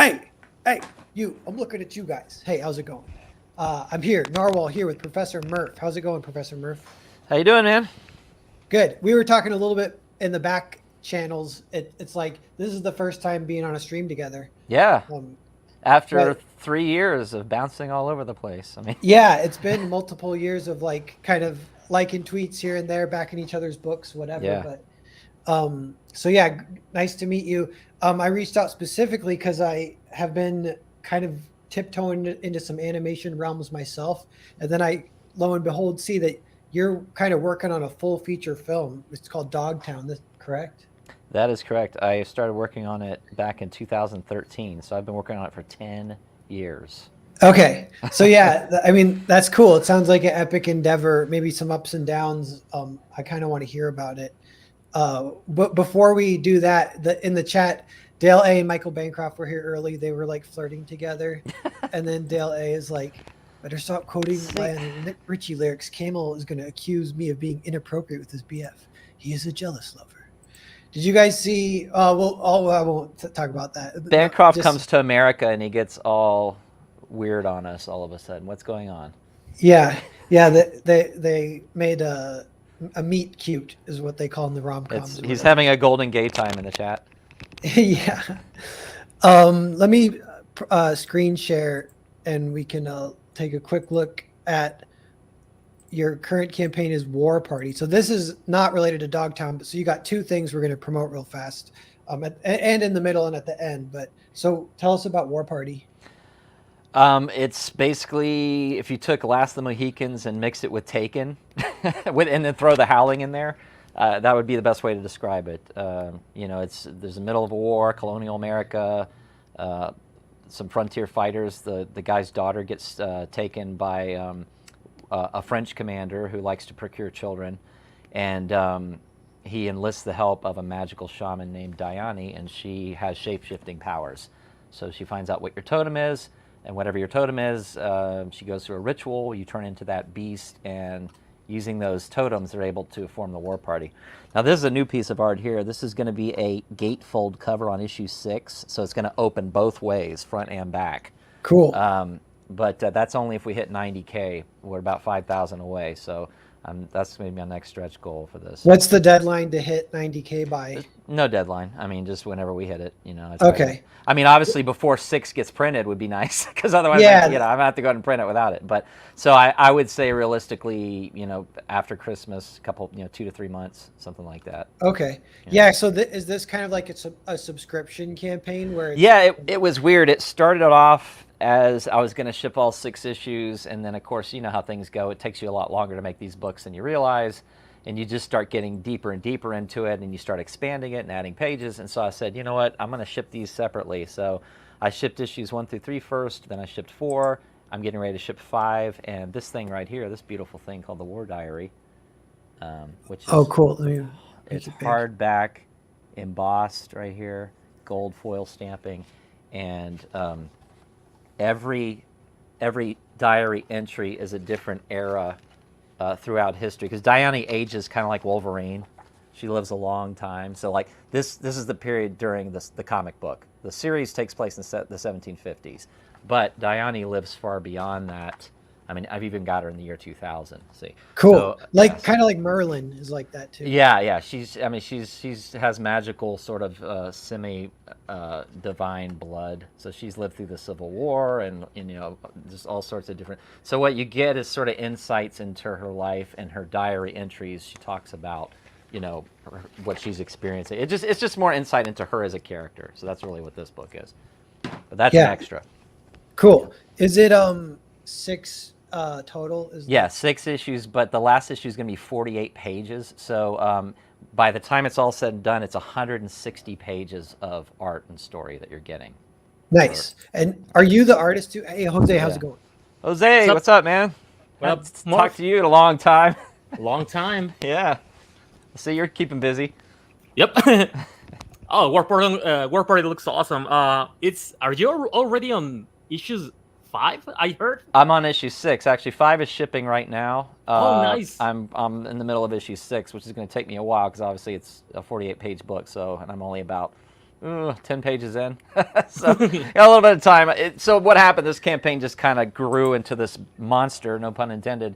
Hey, you. I'm looking at you guys. Hey, how's it going? I'm here, Narwhal here with Professor Murph. How's it going, Professor Murph? How you doing, man? Good. We were talking a little bit in the back channels. It's like this is the first time being on a stream together. Yeah. Um, After but 3 years of bouncing all over the place. I mean, yeah, it's been multiple years of like kind of liking tweets here and there, backing each other's books, whatever. yeah. But so yeah, nice to meet you. I reached out specifically because I have been kind of tiptoeing into some animation realms myself, and then I, lo and behold, see that you're kind of working on a full feature film. It's called Dogtown. This correct? That is correct. I started working on it back in 2013, so I've been working on it for 10 years. Okay, so yeah, I mean that's cool. It sounds like an epic endeavor. Maybe some ups and downs. I kind of want to hear about it. But before we do that, in the chat, Dale A and Michael Bancroft were here early. They were like flirting together, and then Dale A is like, "Better stop quoting Lionel Richie lyrics. Camel is going to accuse me of being inappropriate with his BF. He is a jealous lover." Did you guys see? I won't talk about that. Bancroft comes to America and he gets all weird on us all of a sudden. What's going on? Yeah. They made a meet cute is what they call in the rom-coms. He's having a golden gay time in the chat. Yeah. Let me screen share and we can take a quick look at your current campaign is War Party. So this is not related to Dogtown, but so you got two things we're going to promote real fast, and in the middle and at the end. But so tell us about War Party. It's basically if you took Last of the Mohicans and mixed it with Taken, and then throw the Howling in there, that would be the best way to describe it. There's the middle of a war, colonial America, some frontier fighters. The guy's daughter gets taken by a French commander who likes to procure children, and he enlists the help of a magical shaman named Diane, and she has shape-shifting powers. So she finds out what your totem is, and whatever your totem is, she goes through a ritual. You turn into that beast, and using those totems, they're able to form the War Party. Now, this is a new piece of art here. This is going to be a gatefold cover on issue 6, so it's going to open both ways, front and back. Cool. But that's only if we hit 90K. We're about 5,000 away, so that's maybe my next stretch goal for this. What's the deadline to hit 90K by? There's no deadline. I mean, just whenever we hit it, Okay. I mean, obviously before 6 gets printed would be nice, because otherwise, Yeah. I'm gonna have to go ahead and print it without it. But so I would say realistically, after Christmas, a couple, 2 to 3 months, something like that. Okay. Yeah. So is this kind of like a subscription campaign where? Yeah, it was weird. It started off as I was going to ship all 6 issues, and then of course you know how things go. It takes you a lot longer to make these books than you realize, and you just start getting deeper and deeper into it, and you start expanding it and adding pages. And so I said, you know what, I'm going to ship these separately. So I shipped issues 1 through 3 first, then I shipped 4. I'm getting ready to ship 5, and this thing right here, this beautiful thing called the War Diary, which is cool. it's hardback, embossed right here, gold foil stamping, and every diary entry is a different era throughout history, because Diane ages kind of like Wolverine. She lives a long time. So like this is the period during the comic book. The series takes place in the 1750s, but Diane lives far beyond that. I mean, I've even got her in the year 2000. See, cool. So, kind of like Merlin is like that too. Yeah. She's has magical sort of semi divine blood. So she's lived through the Civil War and just all sorts of different. So what you get is sort of insights into her life and her diary entries. She talks about what she's experiencing. It's just more insight into her as a character. So that's really what this book is. But that's an extra. Cool. Is it 6 total? 6 issues, but the last issue is going to be 48 pages. So by the time it's all said and done, it's 160 pages of art and story that you're getting. Nice. And are you the artist too? Hey, Jose, how's it going? Jose, what's up, man? Well, talked to you in a long time. Long time. Yeah. See, you're keeping busy. Yep. Oh, War Party looks awesome. Are you already on issues 5? I heard. I'm on issue 6. Actually, 5 is shipping right now. Oh, nice. I'm in the middle of issue 6, which is going to take me a while because obviously it's a 48-page book. So, and I'm only about 10 pages in. So got a little bit of time. So what happened, this campaign just kind of grew into this monster, no pun intended.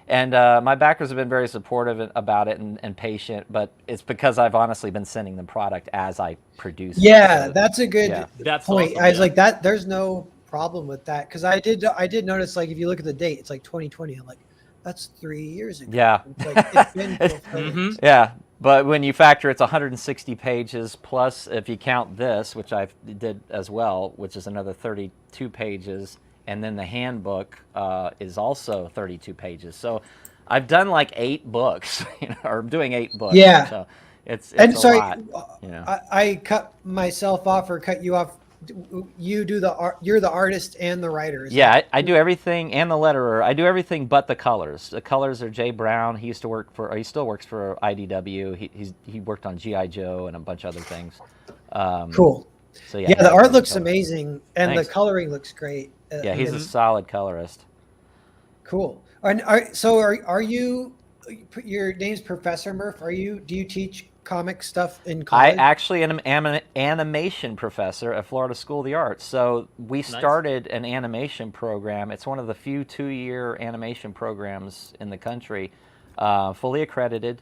And my backers have been very supportive about it and patient, but it's because I've honestly been sending them product as I produce it. Yeah, So, that's a good yeah. That's point. awesome, I was yeah. like that. There's no problem with that because I did notice, like, if you look at the date, it's like 2020. I'm like, that's 3 years ago. Yeah. It's like, it's been fulfilled. Mhm. Yeah, but when you factor it's 160 pages plus if you count this, which I did as well, which is another 32 pages, and then the handbook is also 32 pages. So I've done like 8 books, or I'm doing 8 books. Yeah. So it's And a sorry, lot. You know. I cut myself off or cut you off. You do the art. You're the artist and the writer. is Yeah, that- I do everything, and the letterer. I do everything but the colors. The colors are Jay Brown. He used to work for, or he still works for IDW. He worked on G.I. Joe and a bunch of other things. Cool. So Yeah, the art looks color. amazing, and Thanks. the coloring looks great. Yeah, he's I a mean, solid colorist. cool. Are you? Your name's Professor Murph. Do you teach comic stuff in I college? actually am an animation professor at Florida School of the Arts. So we started an animation program. It's one of the few 2-year animation programs in the country, fully accredited.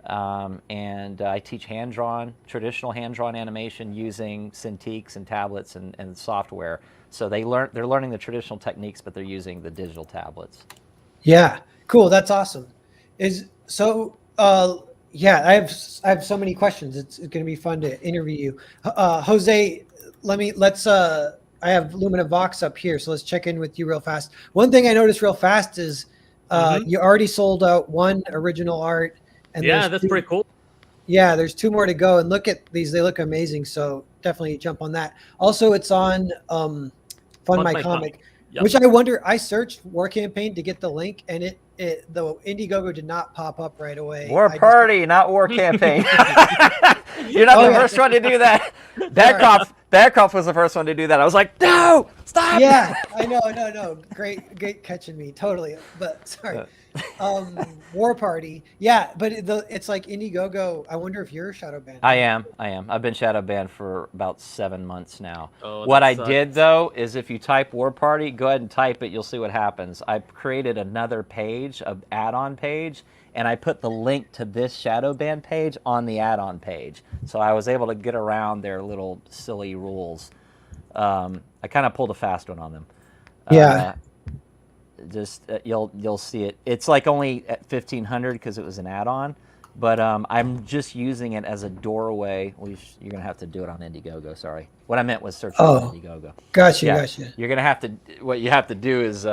And I teach traditional hand-drawn animation using Cintiqs and tablets and software. So they're learning the traditional techniques, but they're using the digital tablets. Yeah, cool. That's awesome. Yeah, I have so many questions. It's going to be fun to interview you. Jose, I have Lumina Vox up here, so let's check in with you real fast. One thing I noticed real fast is you already sold out 1 original art. And Yeah, there's that's 2 pretty cool. Yeah, there's 2 more to go. And look at these; they look amazing. So definitely jump on that. Also, it's on Fund My Comic, Yep. which I wonder. I searched War Campaign to get the link, and the Indiegogo did not pop up right away. War I just- Party, not War Campaign. You're not the yeah. first one to do that. Bancroft was the first one to do that. I was like, no, stop. Yeah, I know, no. Great catching me, totally. But sorry. War Party. Yeah, but it's like Indiegogo. I wonder if you're shadow banned. I am. I've been shadow banned for about 7 months now. Oh, What that I sucks. did though is if you type War Party, go ahead and type it. You'll see what happens. I created another page, an add-on page, and I put the link to this shadow ban page on the add-on page. So I was able to get around their little silly rules. I kind of pulled a fast one on them. Yeah. You'll see it. It's like only at 1,500 because it was an add-on, but I'm just using it as a doorway. You're gonna have to do it on Indiegogo. Sorry, what I meant was search on Indiegogo. Gotcha. You're gonna have to. What you have to do is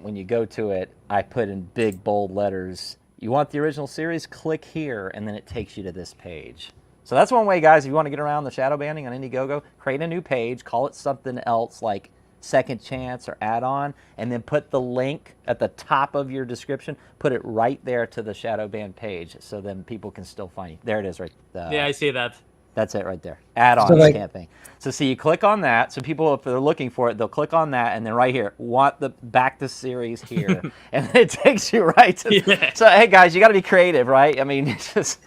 when you go to it, I put in big bold letters. You want the original series? Click here, and then it takes you to this page. So that's one way, guys. If you want to get around the shadow banning on Indiegogo, create a new page, call it something else like Second Chance or add-on, and then put the link at the top of your description. Put it right there to the shadow ban page, so then people can still find you. There it is, right. Yeah, I see that. That's it right there. Add-on campaign. So see, you click on that. So people, if they're looking for it, they'll click on that, and then right here, want the back the series here, and it takes you right to. Yeah. So hey, guys, you got to be creative, right? I mean, it's just.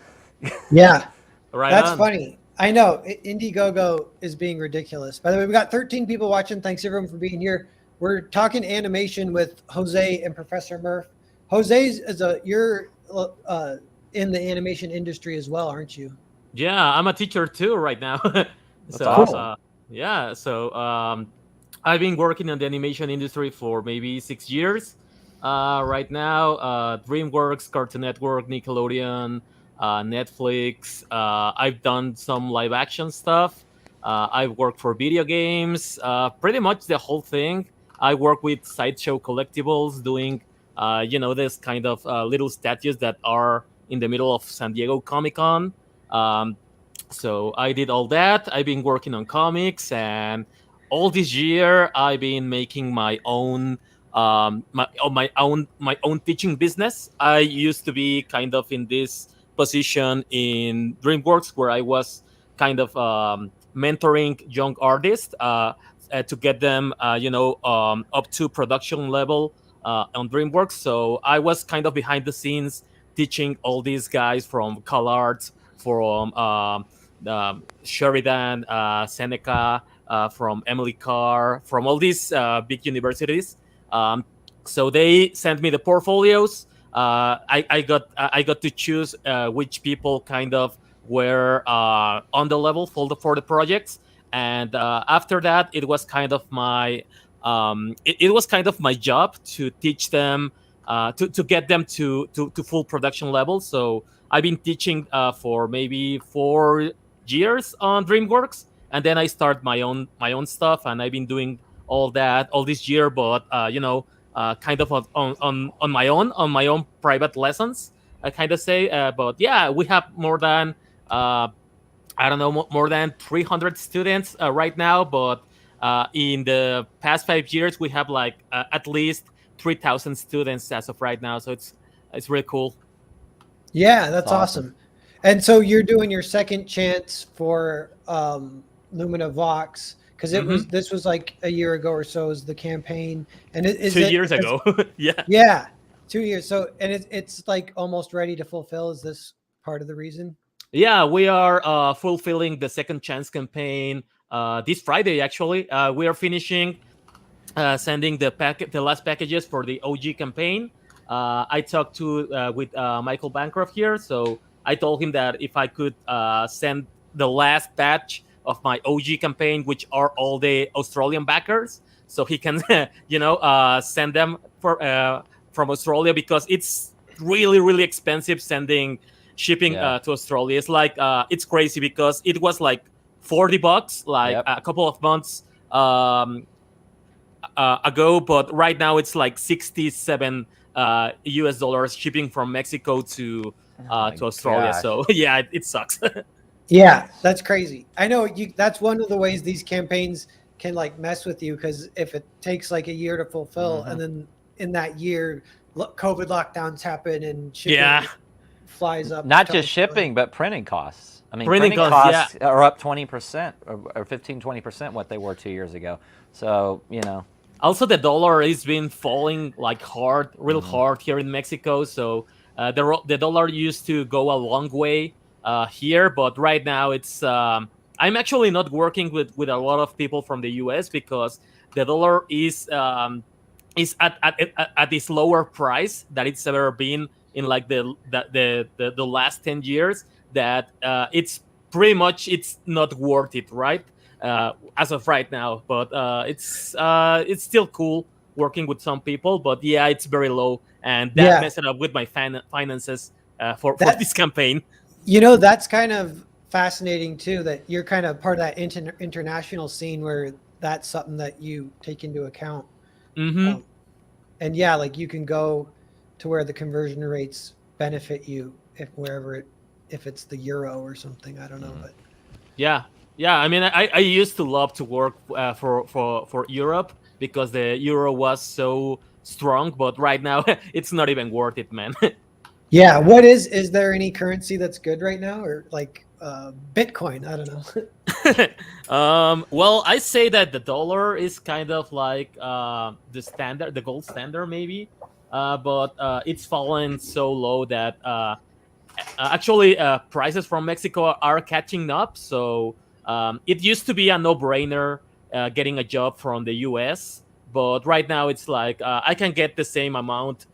Yeah, Right that's on. funny. I know Indiegogo is being ridiculous. By the way, we got 13 people watching. Thanks everyone for being here. We're talking animation with Jose and Professor Murph. You're in the animation industry as well, aren't you? Yeah, I'm a teacher too right now. So awesome. yeah, so I've been working in the animation industry for maybe 6 years. Right now, DreamWorks, Cartoon Network, Nickelodeon, Netflix. I've done some live action stuff. I've worked for video games, pretty much the whole thing. I work with Sideshow Collectibles doing, this kind of little statues that are in the middle of San Diego Comic-Con. So I did all that. I've been working on comics, and all this year I've been making my own my own teaching business. I used to be kind of in this position in DreamWorks where I was kind of mentoring young artists to get them up to production level on DreamWorks. So I was kind of behind the scenes teaching all these guys from CalArts, from Sheridan, Seneca, from Emily Carr, from all these big universities. Um, so they sent me the portfolios. I got to choose which people kind of were on the level for the projects, and after that, it was kind of my it was kind of my job to teach them to get them to full production level. So I've been teaching for maybe 4 years on DreamWorks, and then I start my own stuff, and I've been doing all this year, but kind of on my own private lessons, I kind of say. But yeah, we have more than I don't know, more than 300 students right now, but in the past 5 years, we have like at least 3,000 students as of right now. So it's really cool. Yeah, that's Awesome. awesome. And so you're doing your second chance for Lumina Vox because this was like a year ago or so is the campaign, and is 2 years ago. Yeah. Yeah, 2 years. So and it's like almost ready to fulfill. Is this part of the reason? Yeah, we are fulfilling the second chance campaign this Friday. Actually, we are finishing sending the last packages for the OG campaign. I talked to with Michael Bancroft here, so I told him that if I could send the last batch of my OG campaign, which are all the Australian backers, so he can send them from Australia, because it's really expensive sending shipping Yeah. to Australia. It's like it's crazy because it was like $40 like Yep. a couple of months ago, but right now it's like 67 US dollars shipping from Mexico to my Australia. gosh. So yeah, it sucks. Yeah, that's crazy. I know you. That's one of the ways these campaigns can like mess with you because if it takes like a year to fulfill, and then in that year, COVID lockdowns happen and shipping Yeah. flies up. Not just shipping, but printing costs. I mean, Printing printing costs, costs are up 20% or 15-20% what they were 2 years ago. So, Also, the dollar has been falling like hard, real hard here in Mexico. So the dollar used to go a long way here, but right now it's. I'm actually not working with a lot of people from the US because the dollar is at this lower price that it's ever been in like the last 10 years. That it's pretty much it's not worth it, right? As of right now, but it's still cool working with some people. But yeah, it's very low, and that Yeah. messed up with my finances for this campaign. That's kind of fascinating too. That you're kind of part of that international scene where that's something that you take into account. Mm-hmm. And yeah, like you can go to where the conversion rates benefit you if it's the euro or something. I don't know, but Yeah. I mean, I used to love to work for Europe because the euro was so strong, but right now it's not even worth it, man. yeah. Is there any currency that's good right now, or like Bitcoin? I don't know. Well, I say that the dollar is kind of like the gold standard, maybe, but it's fallen so low that actually prices from Mexico are catching up. So it used to be a no-brainer getting a job from the US, but right now it's like I can get the same amount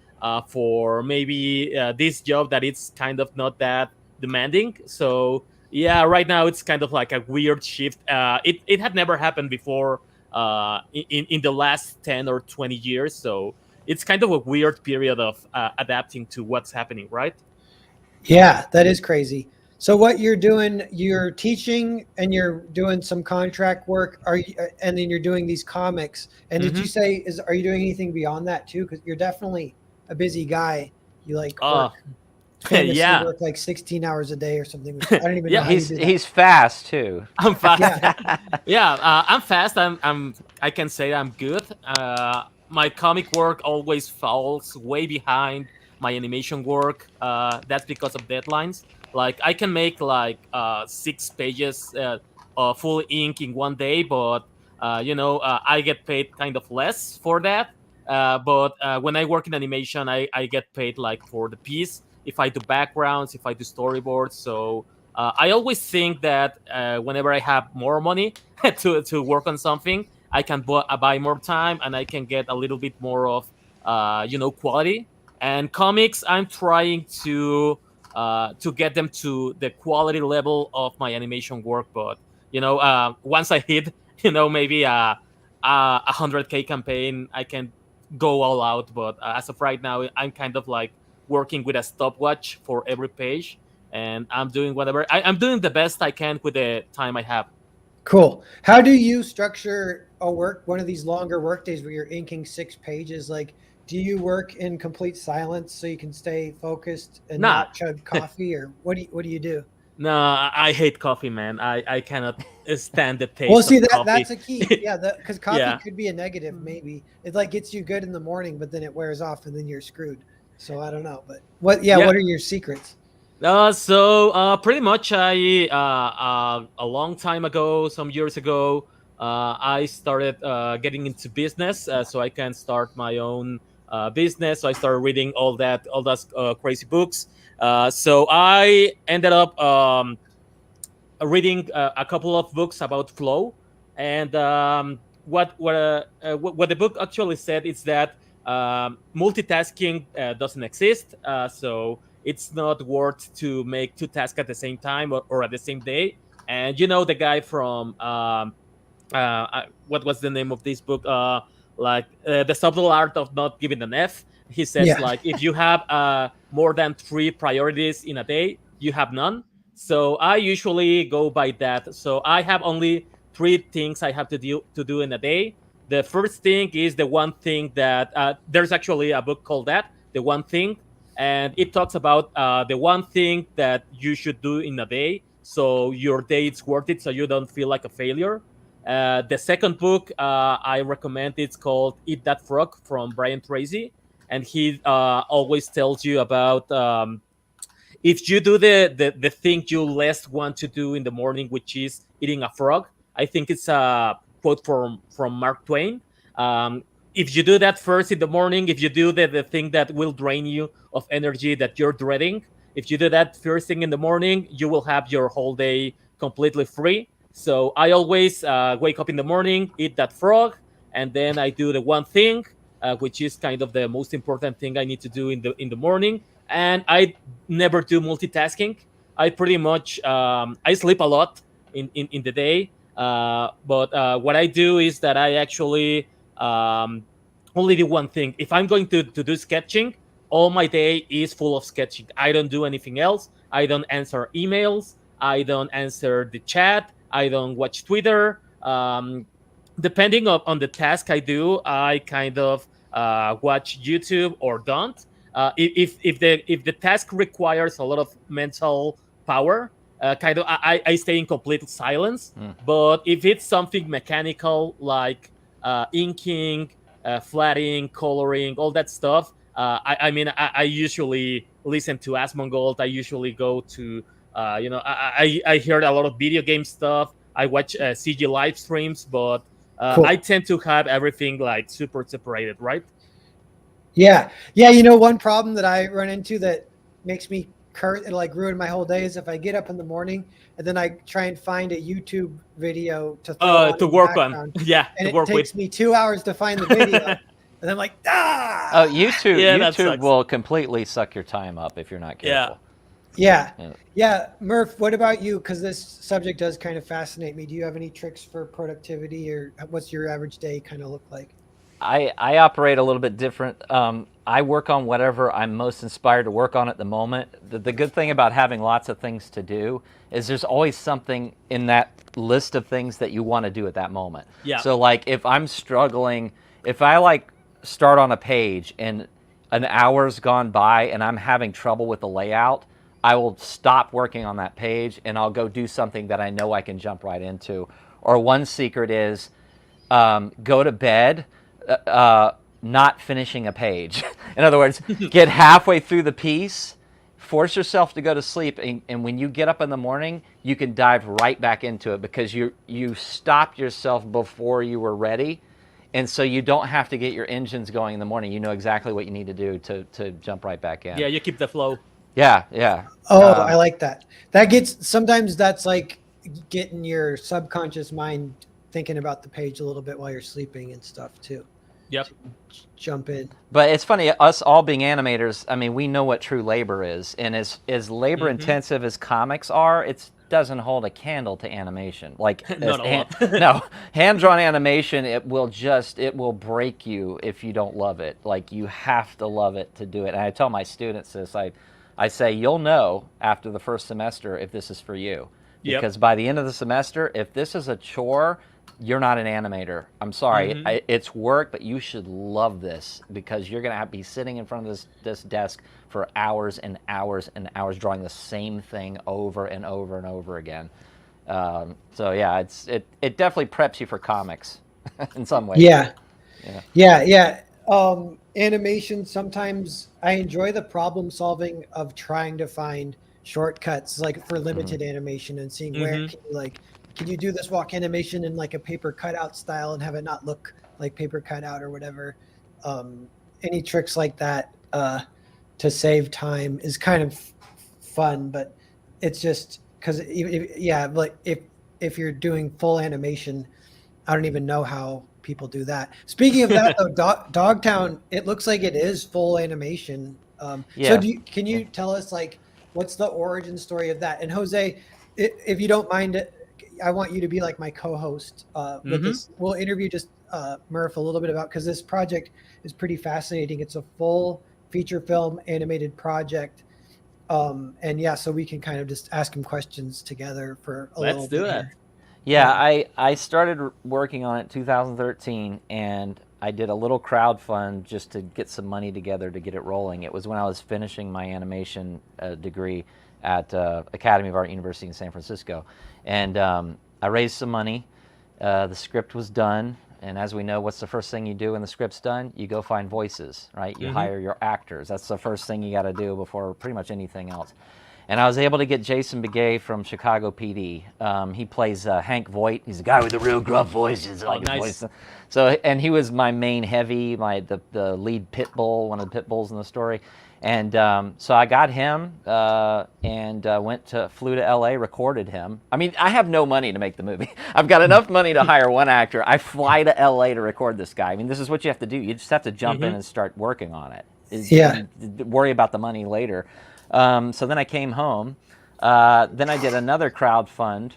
for maybe this job that it's kind of not that demanding. So yeah, right now it's kind of like a weird shift. It had never happened before in the last 10 or 20 years. So it's kind of a weird period of adapting to what's happening, right? Yeah, that is crazy. So what you're doing, you're teaching and you're doing some contract work. And then you're doing these comics. And did you say are you doing anything beyond that too? Because you're definitely a busy guy. You like work, yeah, work like 16 hours a day or something. I don't even know how you do that. he's fast too. I'm fast. Yeah. Yeah, I'm fast. I can say I'm good. My comic work always falls way behind my animation work. That's because of deadlines. Like I can make like 6 pages full ink in one day, but I get paid kind of less for that. But when I work in animation, I get paid like for the piece. If I do backgrounds, if I do storyboards, so I always think that whenever I have more money to work on something, I can buy more time and I can get a little bit more of quality. And comics, I'm trying to get them to the quality level of my animation work. But once I hit maybe a 100K campaign, I can go all out. But as of right now, I'm kind of like working with a stopwatch for every page, and I'm doing whatever I'm doing the best I can with the time I have. Cool. How do you structure one of these longer work days where you're inking 6 pages? Like, do you work in complete silence so you can stay focused and Nah, not chug coffee, or what do you do? no, I hate coffee, man. I cannot stand the Well, taste see, of coffee. that's a key. Yeah, because coffee Yeah. could be a negative. Maybe it like gets you good in the morning, but then it wears off, and then you're screwed. So I don't know, but what? Yeah, Yeah. what are your secrets? So pretty much a long time ago, some years ago, I started getting into business, so I can start my own business. So I started reading all those crazy books. So I ended up reading a couple of books about flow, and what the book actually said is that multitasking doesn't exist. So it's not worth to make two tasks at the same time or at the same day. And the guy from what was the name of this book? The subtle art of not giving an F. He says Yeah. like if you have more than 3 priorities in a day, you have none. So I usually go by that. So I have only 3 things I have to do in a day. The first thing is the one thing that there's actually a book called that, The One Thing, and it talks about the one thing that you should do in a day, so your day is worth it, so you don't feel like a failure. The second book I recommend, it's called Eat That Frog from Brian Tracy, and he always tells you about if you do the thing you less want to do in the morning, which is eating a frog. I think it's a quote from Mark Twain. If you do that first in the morning, if you do the thing that will drain you of energy that you're dreading, if you do that first thing in the morning, you will have your whole day completely free. So I always wake up in the morning, eat that frog, and then I do the one thing, which is kind of the most important thing I need to do in the morning. And I never do multitasking. I pretty much I sleep a lot in the day. But what I do is that I actually only do one thing. If I'm going to do sketching, all my day is full of sketching. I don't do anything else. I don't answer emails. I don't answer the chat. I don't watch Twitter. Depending on the task I do, I kind of watch YouTube or don't. If the task requires a lot of mental power, kind of I stay in complete silence. But if it's something mechanical like inking, flatting, coloring, all that stuff, I usually listen to Asmongold. I usually go to I heard a lot of video game stuff. I watch CG live streams, but Cool. I tend to have everything like super separated, right? Yeah. One problem that I run into that makes me current and like ruin my whole day is if I get up in the morning and then I try and find a YouTube video to throw on in the work on. background, Yeah, and to it work takes with. me 2 hours to find the video, and I'm like, Oh, YouTube Yeah, that YouTube sucks. will completely suck your time up if you're not careful. yeah. Murph, what about you? Because this subject does kind of fascinate me. Do you have any tricks for productivity, or what's your average day kind of look like? I operate a little bit different. I work on whatever I'm most inspired to work on at the moment. The good thing about having lots of things to do is there's always something in that list of things that you want to do at that moment. Yeah. So like if I'm struggling, if I like start on a page and an hour's gone by and I'm having trouble with the layout, I will stop working on that page and I'll go do something that I know I can jump right into. Or one secret is go to bed not finishing a page. In other words, get halfway through the piece, force yourself to go to sleep, and when you get up in the morning, you can dive right back into it because you stopped yourself before you were ready, and so you don't have to get your engines going in the morning. You know exactly what you need to do to jump right back in. Yeah, you keep the flow. Yeah, yeah. Oh, Um, I like that. That gets sometimes that's like getting your subconscious mind thinking about the page a little bit while you're sleeping and stuff too. Yep. To jump in. But it's funny, us all being animators. I mean, we know what true labor is, and as labor Hmm. intensive as comics are, it doesn't hold a candle to animation. Like Not a lot. no, hand drawn animation, it will break you if you don't love it. Like you have to love it to do it. And I tell my students this. I say you'll know after the first semester if this is for you, Yep. because by the end of the semester, if this is a chore, you're not an animator. I'm sorry. Mhm. It's work, but you should love this because you're going to be sitting in front of this desk for hours and hours and hours drawing the same thing over and over and over again. So yeah, it definitely preps you for comics in some ways. Yeah. Yeah. Yeah, yeah. Animation, sometimes I enjoy the problem solving of trying to find shortcuts like for limited animation and seeing where Mhm. can you like can you do this walk animation in like a paper cutout style and have it not look like paper cutout or whatever. Any tricks like that to save time is kind of fun, but it's just because yeah, like if you're doing full animation, I don't even know how people do that. Speaking of that, though, Dogtown, it looks like it is full animation. So Yeah. can you tell us like what's the origin story of that? And Jose, if you don't mind, I want you to be like my co-host with Mhm. this. We'll interview just Murph a little bit about because this project is pretty fascinating. It's a full feature film animated project. And yeah, so we can kind of just ask him questions together for a little Let's do bit it. here. Yeah, I started working on it 2013, and I did a little crowdfund just to get some money together to get it rolling. It was when I was finishing my animation degree at Academy of Art University in San Francisco, and I raised some money. The script was done, and as we know, what's the first thing you do when the script's done? You go find voices, right? You Mhm. hire your actors. That's the first thing you got to do before pretty much anything else. And I was able to get Jason Begay from Chicago PD. He plays Hank Voight. He's a guy with a real gruff voice. He's like his nice. voice. So, and he was my main heavy, the lead pit bull, one of the pit bulls in the story. And so I got him and flew to LA, recorded him. I mean, I have no money to make the movie. I've got enough money to hire one actor. I fly to LA to record this guy. I mean, this is what you have to do. You just have to jump in Mhm. and start working on it. Yeah. Worry about the money later. So then I came home. Then I did another crowdfund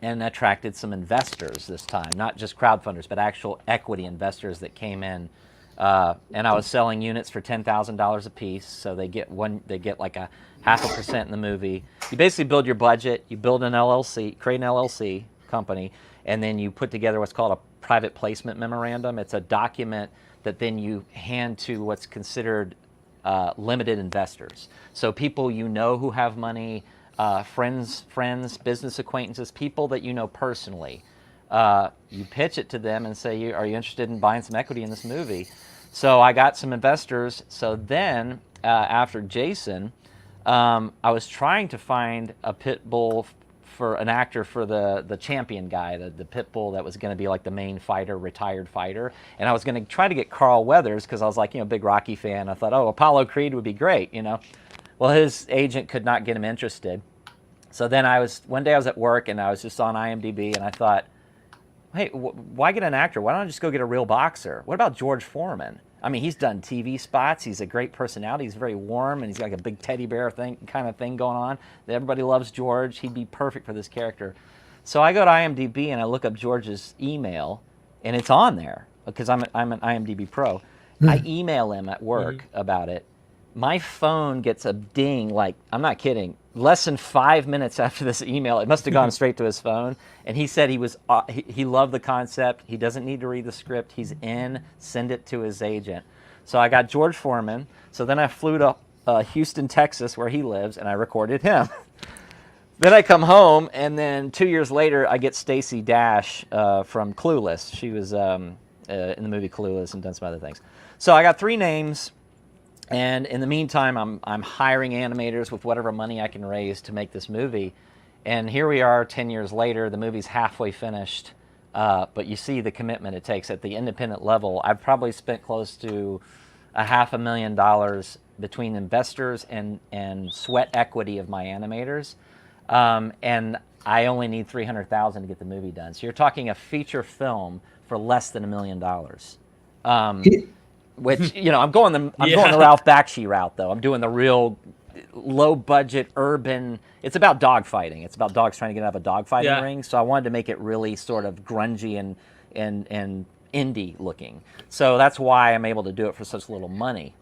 and attracted some investors this time, not just crowdfunders, but actual equity investors that came in. And I was selling units for $10,000 a piece, so they get like a 0.5% in the movie. You basically build your budget, you build an LLC, create an LLC company, and then you put together what's called a private placement memorandum. It's a document that then you hand to what's considered limited investors. So people you know who have money, friends, business acquaintances, people that you know personally. You pitch it to them and say, are you interested in buying some equity in this movie? So I got some investors. So then after Jason, I was trying to find a pit bull for an actor for the champion guy, the pit bull that was going to be like the main fighter, retired fighter. And I was going to try to get Carl Weathers because I was like, big Rocky fan. I thought, Apollo Creed would be great, Well, his agent could not get him interested. So then one day I was at work and I was just on IMDb and I thought, hey, why get an actor? Why don't I just go get a real boxer? What about George Foreman? I mean, he's done TV spots. He's a great personality. He's very warm, and he's got like a big teddy bear kind of thing going on. Everybody loves George. He'd be perfect for this character. So I go to IMDb and I look up George's email, and it's on there because I'm an IMDb pro. I email him at work about it. My phone gets a ding, like, I'm not kidding, less than 5 minutes after this email. It must have gone straight to his phone. And he said he loved the concept. He doesn't need to read the script. He's in. Send it to his agent. So I got George Foreman. So then I flew to Houston, Texas, where he lives, and I recorded him. Then I come home, and then 2 years later, I get Stacey Dash from Clueless. She was in the movie Clueless and done some other things. So I got 3 names. And in the meantime, I'm hiring animators with whatever money I can raise to make this movie. And here we are 10 years later. The movie's halfway finished. But you see the commitment it takes at the independent level. I've probably spent close to $500,000 between investors and sweat equity of my animators, and I only need $300,000 to get the movie done. So you're talking a feature film for less than $1 million. Which, you know, I'm going the Ralph Bakshi route, though. I'm doing the real low budget urban. It's about dogfighting. It's about dogs trying to get out of a dogfighting ring. So I wanted to make it really sort of grungy and indie looking. So that's why I'm able to do it for such little money.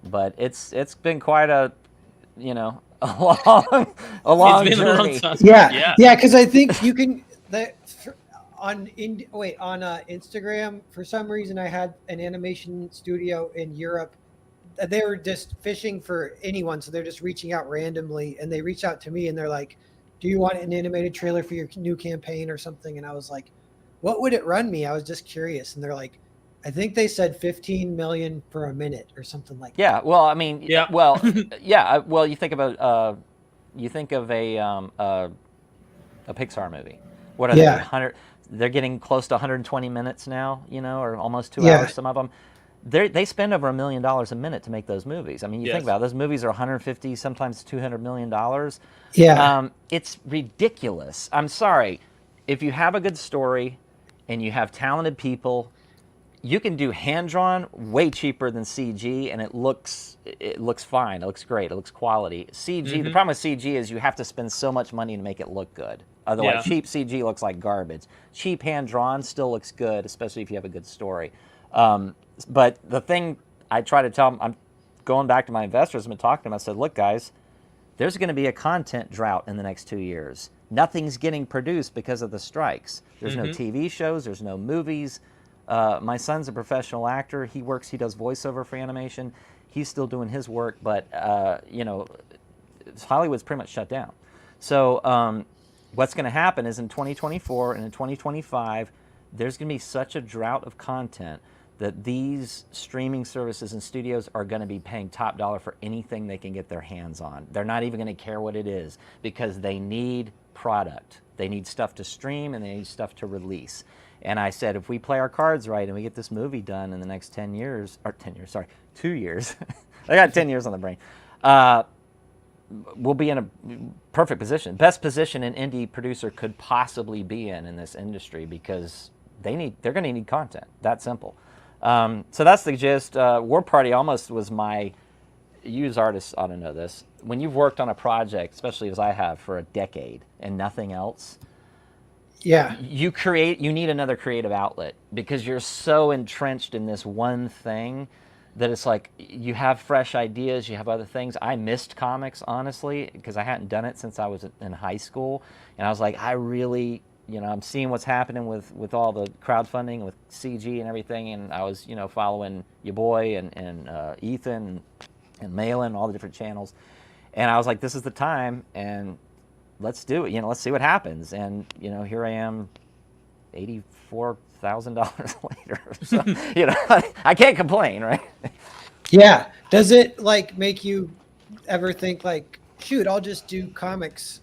But it's been quite a, you know, a long It's been journey. a long time. Yeah, because I think you can on Instagram, for some reason I had an animation studio in Europe. They were just fishing for anyone, so they're just reaching out randomly, and they reach out to me and they're like, "Do you want an animated trailer for your new campaign or something?" And I was like, "What would it run me?" I was just curious, and they're like, I think they said 15 million for a minute or something like that. Yeah, well, I mean, Yeah. well, yeah, well, you think of a Pixar movie. What are they? 100? They're getting close to 120 minutes now, you know, or almost 2 hours. Some of them, they spend over $1 million a minute to make those movies. I mean, you think about it, those movies are 150, sometimes $200 million. Yeah, it's ridiculous. I'm sorry, if you have a good story and you have talented people, you can do hand-drawn way cheaper than CG, and it looks fine. It looks great. It looks quality. CG. The problem with CG is you have to spend so much money to make it look good. Otherwise, cheap CG looks like garbage. Cheap hand-drawn still looks good, especially if you have a good story. But the thing I try to tell them, I'm going back to my investors. I've been talking to them. I said, look, guys, there's going to be a content drought in the next 2 years. Nothing's getting produced because of the strikes. There's no TV shows. There's no movies. My son's a professional actor. He does voiceover for animation. He's still doing his work, but you know, Hollywood's pretty much shut down. So what's going to happen is in 2024 and in 2025, there's going to be such a drought of content that these streaming services and studios are going to be paying top dollar for anything they can get their hands on. They're not even going to care what it is because they need product. They need stuff to stream and they need stuff to release. And I said, if we play our cards right and we get this movie done in the next 2 years, I got 10 years on the brain, we'll be in a perfect position. Best position an indie producer could possibly be in this industry because they're going to need content. That simple. So that's the gist. War Party almost was you as artists ought to know this. When you've worked on a project, especially as I have, for a decade and nothing else, you need another creative outlet because you're so entrenched in this one thing that it's like you have fresh ideas, you have other things. I missed comics, honestly, because I hadn't done it since I was in high school. And I was like, I really, you know, I'm seeing what's happening with all the crowdfunding, with CG and everything. And I was, you know, following your boy and Ethan and Malin, all the different channels. And I was like, this is the time, and let's do it. You know, let's see what happens. And, you know, here I am, $84,000 later. So, you know, I can't complain, right? Yeah. Does it like make you ever think like, shoot, I'll just do comics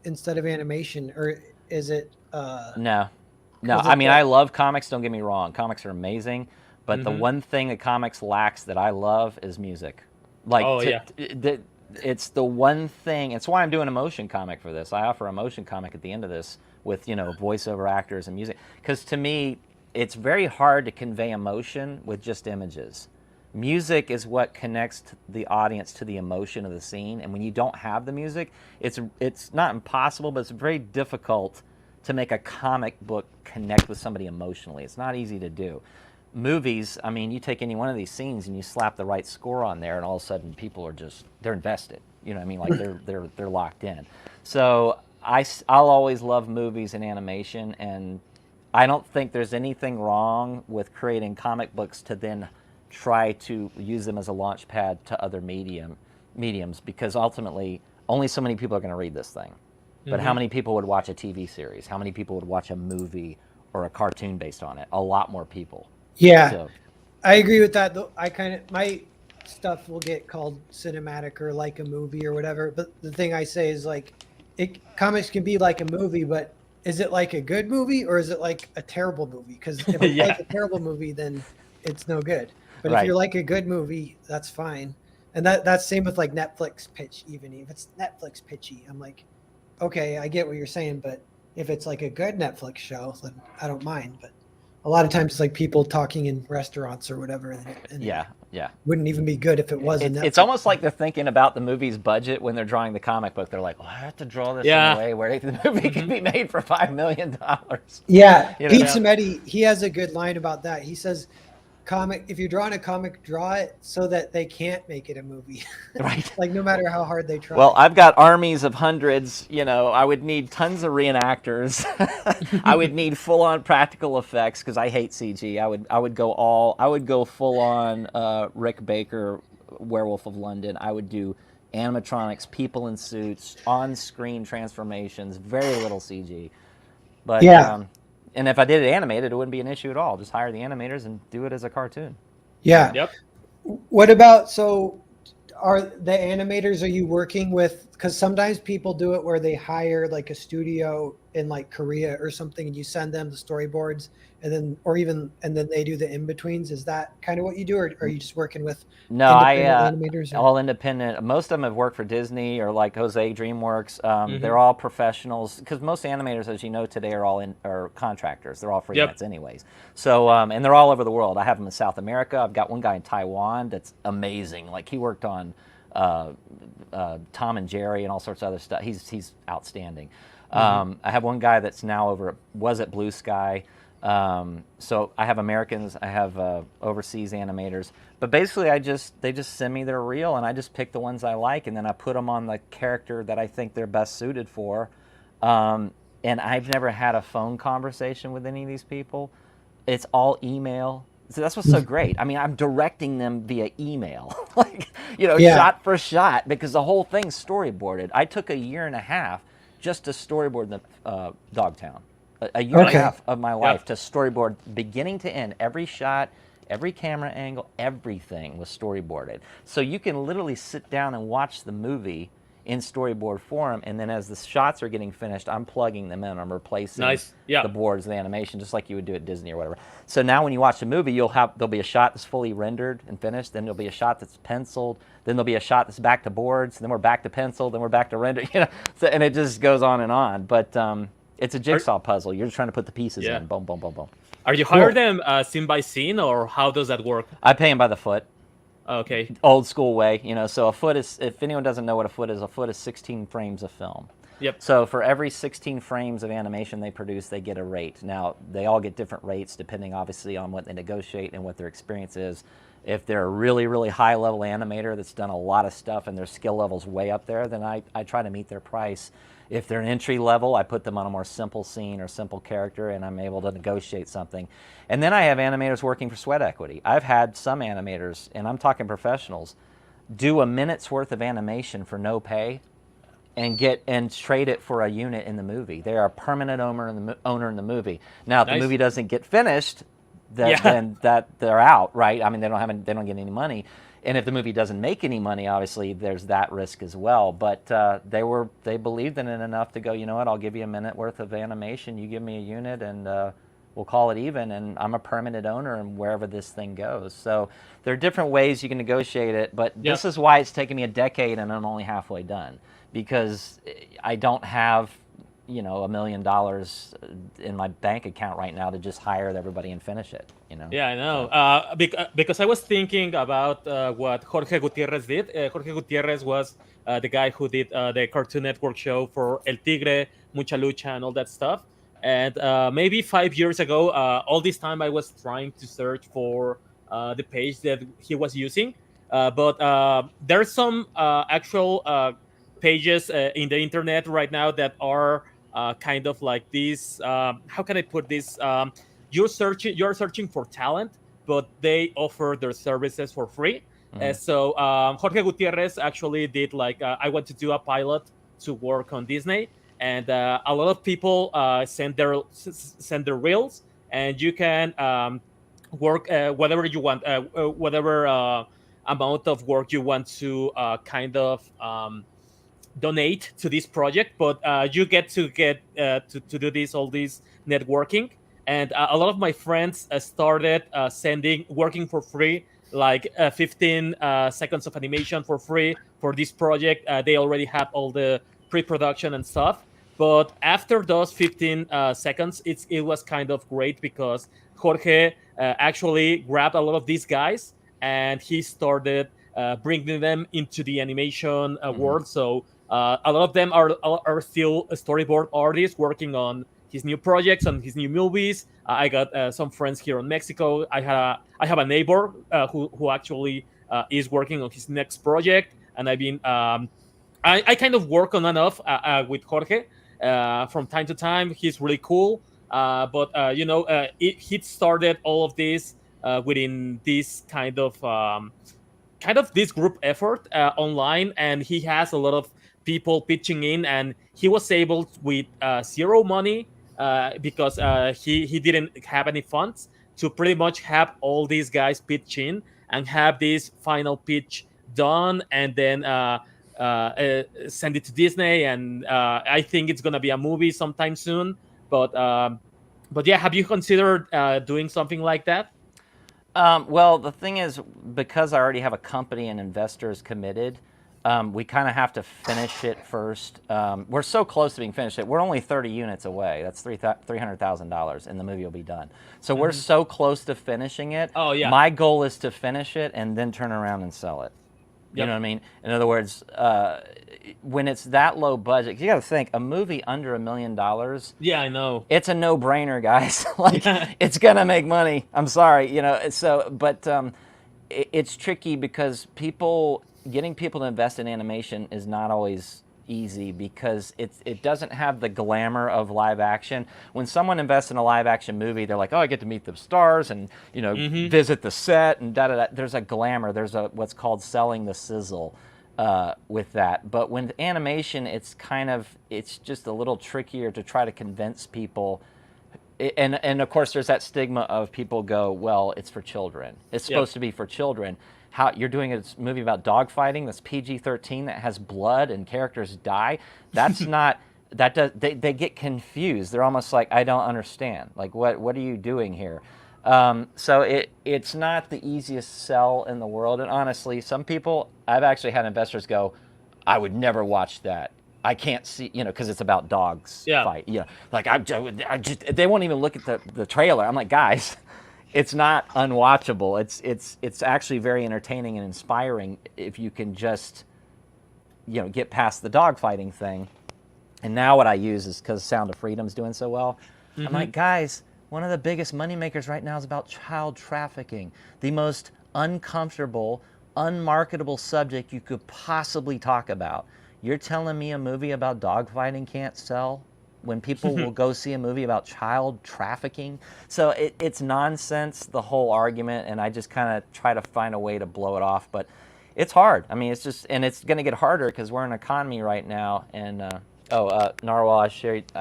instead of animation, or is it? No. I mean, I love comics. Don't get me wrong. Comics are amazing, but the one thing that comics lacks that I love is music. Like, it's the one thing. It's why I'm doing a motion comic for this. I offer a motion comic at the end of this with, you know, voiceover actors and music. Because to me, it's very hard to convey emotion with just images. Music is what connects the audience to the emotion of the scene. And when you don't have the music, it's not impossible, but it's very difficult to make a comic book connect with somebody emotionally. It's not easy to do. Movies, I mean, you take any one of these scenes and you slap the right score on there, and all of a sudden people are they're invested. You know what I mean? Like they're locked in. So I'll always love movies and animation, and I don't think there's anything wrong with creating comic books to then try to use them as a launch pad to other mediums, because ultimately only so many people are going to read this thing. But how many people would watch a TV series? How many people would watch a movie or a cartoon based on it? A lot more people. Yeah, So, I agree with that. Though my stuff will get called cinematic or like a movie or whatever. But the thing I say is like, comics can be like a movie, but is it like a good movie or is it like a terrible movie? Because if it's like a terrible movie, then it's no good. But if you're like a good movie, that's fine. And that's same with like Netflix pitch. Even if it's Netflix pitchy, I'm like, okay, I get what you're saying, but if it's like a good Netflix show, then I don't mind. But a lot of times it's like people talking in restaurants or whatever, and Yeah. it wouldn't even be good if it wasn't. It's almost like they're thinking about the movie's budget when they're drawing the comic book. They're like, well, I have to draw this in a way where the movie can be made for $5 million. Yeah, You know? Pete Cimetti, he has a good line about that. He says, if you're drawing a comic, draw it so that they can't make it a movie. Right. Like no matter how hard they try. Well, I've got armies of hundreds. I would need tons of reenactors. I would need full-on practical effects because I hate CG. I would go full-on Rick Baker, Werewolf of London. I would do animatronics, people in suits, on-screen transformations, very little CG. But and if I did it animated, it wouldn't be an issue at all. Just hire the animators and do it as a cartoon. Yeah. Yep. What about, so are the animators, are you working with, because sometimes people do it where they hire like a studio in like Korea or something and you send them the storyboards and then they do the in-betweens. Is that kind of what you do, or are you just working with animators? All independent. Most of them have worked for Disney or like Jose DreamWorks. They're all professionals because most animators, as you know, today are contractors. They're all freelance anyways. So and they're all over the world. I have them in South America. I've got one guy in Taiwan that's amazing. Like he worked on Tom and Jerry and all sorts of other stuff. He's outstanding. I have one guy that's now was at Blue Sky. So I have Americans, I have overseas animators, but basically they just send me their reel and I just pick the ones I like and then I put them on the character that I think they're best suited for. And I've never had a phone conversation with any of these people. It's all email. So that's what's so great. I mean, I'm directing them via email, shot for shot, because the whole thing's storyboarded. I took a year and a half just to storyboard the Dogtown. A year and a half of my life to storyboard beginning to end. Every shot, every camera angle, everything was storyboarded. So you can literally sit down and watch the movie in storyboard form, and then as the shots are getting finished, I'm plugging them in. I'm replacing the boards, the animation, just like you would do at Disney or whatever. So now when you watch the movie, there'll be a shot that's fully rendered and finished, then there'll be a shot that's penciled, then there'll be a shot that's back to boards, then we're back to pencil, then we're back to render, So, and it just goes on and on. But it's a jigsaw puzzle. You're just trying to put the pieces in. Boom, boom, boom, boom. Are you hiring them scene by scene, or how does that work? I pay them by the foot. Okay. Old school way, So a foot is, if anyone doesn't know what a foot is 16 frames of film. Yep. So for every 16 frames of animation they produce, they get a rate. Now, they all get different rates depending, obviously, on what they negotiate and what their experience is. If they're a really, really high-level animator that's done a lot of stuff and their skill level's way up there, then I try to meet their price. If they're an entry level, I put them on a more simple scene or simple character, and I'm able to negotiate something. And then I have animators working for sweat equity. I've had some animators, and I'm talking professionals, do a minute's worth of animation for no pay and trade it for a unit in the movie. They're a permanent owner in the movie. Now, if the movie doesn't get finished, then they're out, right? I mean, they don't get any money. And if the movie doesn't make any money, obviously there's that risk as well. But they believed in it enough to go, you know what, I'll give you a minute worth of animation. You give me a unit, and we'll call it even. And I'm a permanent owner, and wherever this thing goes. So there are different ways you can negotiate it. But this is why it's taken me a decade, and I'm only halfway done, because I don't have $1 million in my bank account right now to just hire everybody and finish it. Yeah, I know. Because I was thinking about what Jorge Gutierrez did. Jorge Gutierrez was the guy who did the Cartoon Network show for El Tigre, Mucha Lucha, and all that stuff. And maybe 5 years ago, all this time I was trying to search for the page that he was using. But there's some actual pages in the internet right now that are kind of like this. How can I put this? You're searching for talent, but they offer their services for free. So Jorge Gutierrez actually did I want to do a pilot to work on Disney, and a lot of people send their reels, and you can work whatever you want, whatever amount of work you want to kind of donate to this project, but you get to do all this networking. And a lot of my friends started working for free like 15 seconds of animation for free for this project. They already had all the pre-production and stuff. But after those 15 seconds, it was kind of great because Jorge actually grabbed a lot of these guys and he started bringing them into the animation world. So a lot of them are still storyboard artists working on his new projects and his new movies. I got some friends here in Mexico. I have a neighbor who actually is working on his next project, and I've been I kind of work on and off with Jorge from time to time. He's really cool, but he started all of this within this kind of this group effort online, and he has a lot of people pitching in, and he was able with zero money because he didn't have any funds to pretty much have all these guys pitch in and have this final pitch done, and then send it to Disney. And I think it's gonna be a movie sometime soon. But yeah, have you considered doing something like that? Well, the thing is, because I already have a company and investors committed, we kind of have to finish it first. We're so close to being finished. We're only 30 units away. That's $300,000, and the movie will be done. So we're so close to finishing it. Oh, yeah. My goal is to finish it and then turn around and sell it. You Yep. know what I mean? In other words, when it's that low budget, you got to think a movie under $1 million. Yeah, I know. It's a no-brainer, guys. Like, it's gonna make money. I'm sorry, but it's tricky because getting people to invest in animation is not always easy because it doesn't have the glamour of live action. When someone invests in a live action movie, they're like, oh, I get to meet the stars and visit the set and da da da. There's a glamour. There's what's called selling the sizzle with that. But when animation, it's just a little trickier to try to convince people. And of course, there's that stigma of people go, well, it's for children. It's supposed to be for children. How you're doing a movie about dogfighting that's PG-13 that has blood and characters die? That's not. They get confused. They're almost like, I don't understand. Like, what are you doing here? So it's not the easiest sell in the world. And honestly, some people, I've actually had investors go, I would never watch that. I can't see, because it's about dogs fight. Like I just they won't even look at the trailer. I'm like, guys, it's not unwatchable. It's actually very entertaining and inspiring if you can just, get past the dogfighting thing. And now what I use is because Sound of Freedom's doing so well. I'm like, guys, one of the biggest moneymakers right now is about child trafficking, the most uncomfortable, unmarketable subject you could possibly talk about. You're telling me a movie about dogfighting can't sell when people will go see a movie about child trafficking? So it's nonsense, the whole argument, and I just kind of try to find a way to blow it off. But it's hard. I mean, it's going to get harder because we're in an economy right now. And Narwhal, I shared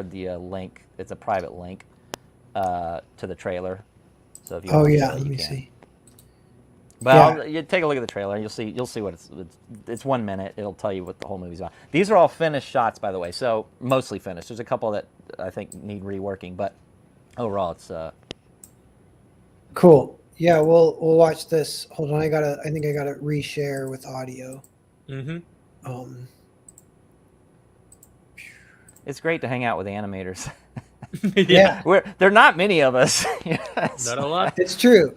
the link. It's a private link to the trailer. So if you want to see it, let you me can. see. Well, you take a look at the trailer, and you'll see what it's 1 minute. It'll tell you what the whole movie's about. These are all finished shots, by the way, so mostly finished. There's a couple that I think need reworking, but overall, it's Cool. Yeah, we'll watch this. Hold on, I think I gotta reshare with audio. It's great to hang out with animators. Yeah. There are not many of us. Not a lot. It's true.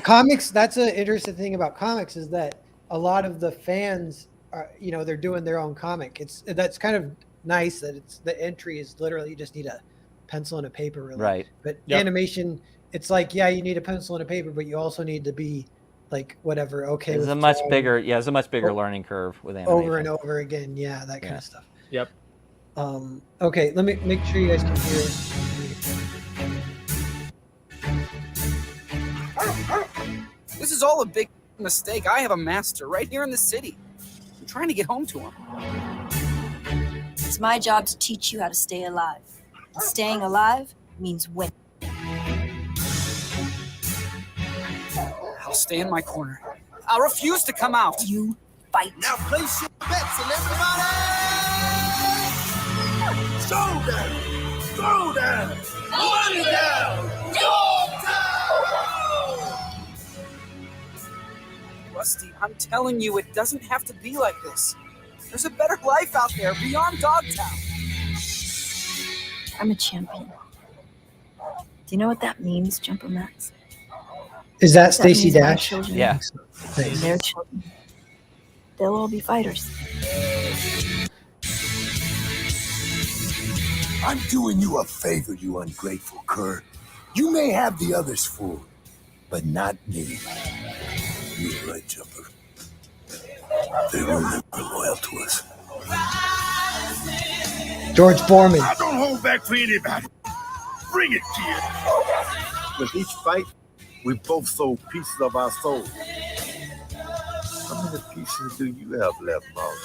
Comics, that's an interesting thing about comics is that a lot of the fans are, they're doing their own comic. That's kind of nice that the entry is literally you just need a pencil and a paper, really. Right. But animation, it's like, yeah, you need a pencil and a paper, but you also need to be like whatever, okay. It's a much bigger learning curve with animation. Over and over again, that kind of stuff. Yep. Okay, let me make sure you guys can hear it. This is all a big mistake. I have a master right here in the city. I'm trying to get home to him. It's my job to teach you how to stay alive. Staying alive means winning. I'll stay in my corner. I'll refuse to come out. You fight. Now place your bets and everybody! Showdown! Throwdown! Money down! Go time! Rusty, I'm telling you, it doesn't have to be like this. There's a better life out there beyond Dogtown. I'm a champion. Do you know what that means, Jumper Max? Is that That Stacey means my Dash? children Yeah. and their children. They'll all be fighters. I'm doing you a favor, you ungrateful cur. You may have the others fooled, but not me. You're right, Jumper. They were never loyal to us. George Foreman. I don't hold back for anybody. Bring it, kid. With each fight, we both sold pieces of our soul. How many pieces do you have left, Boss?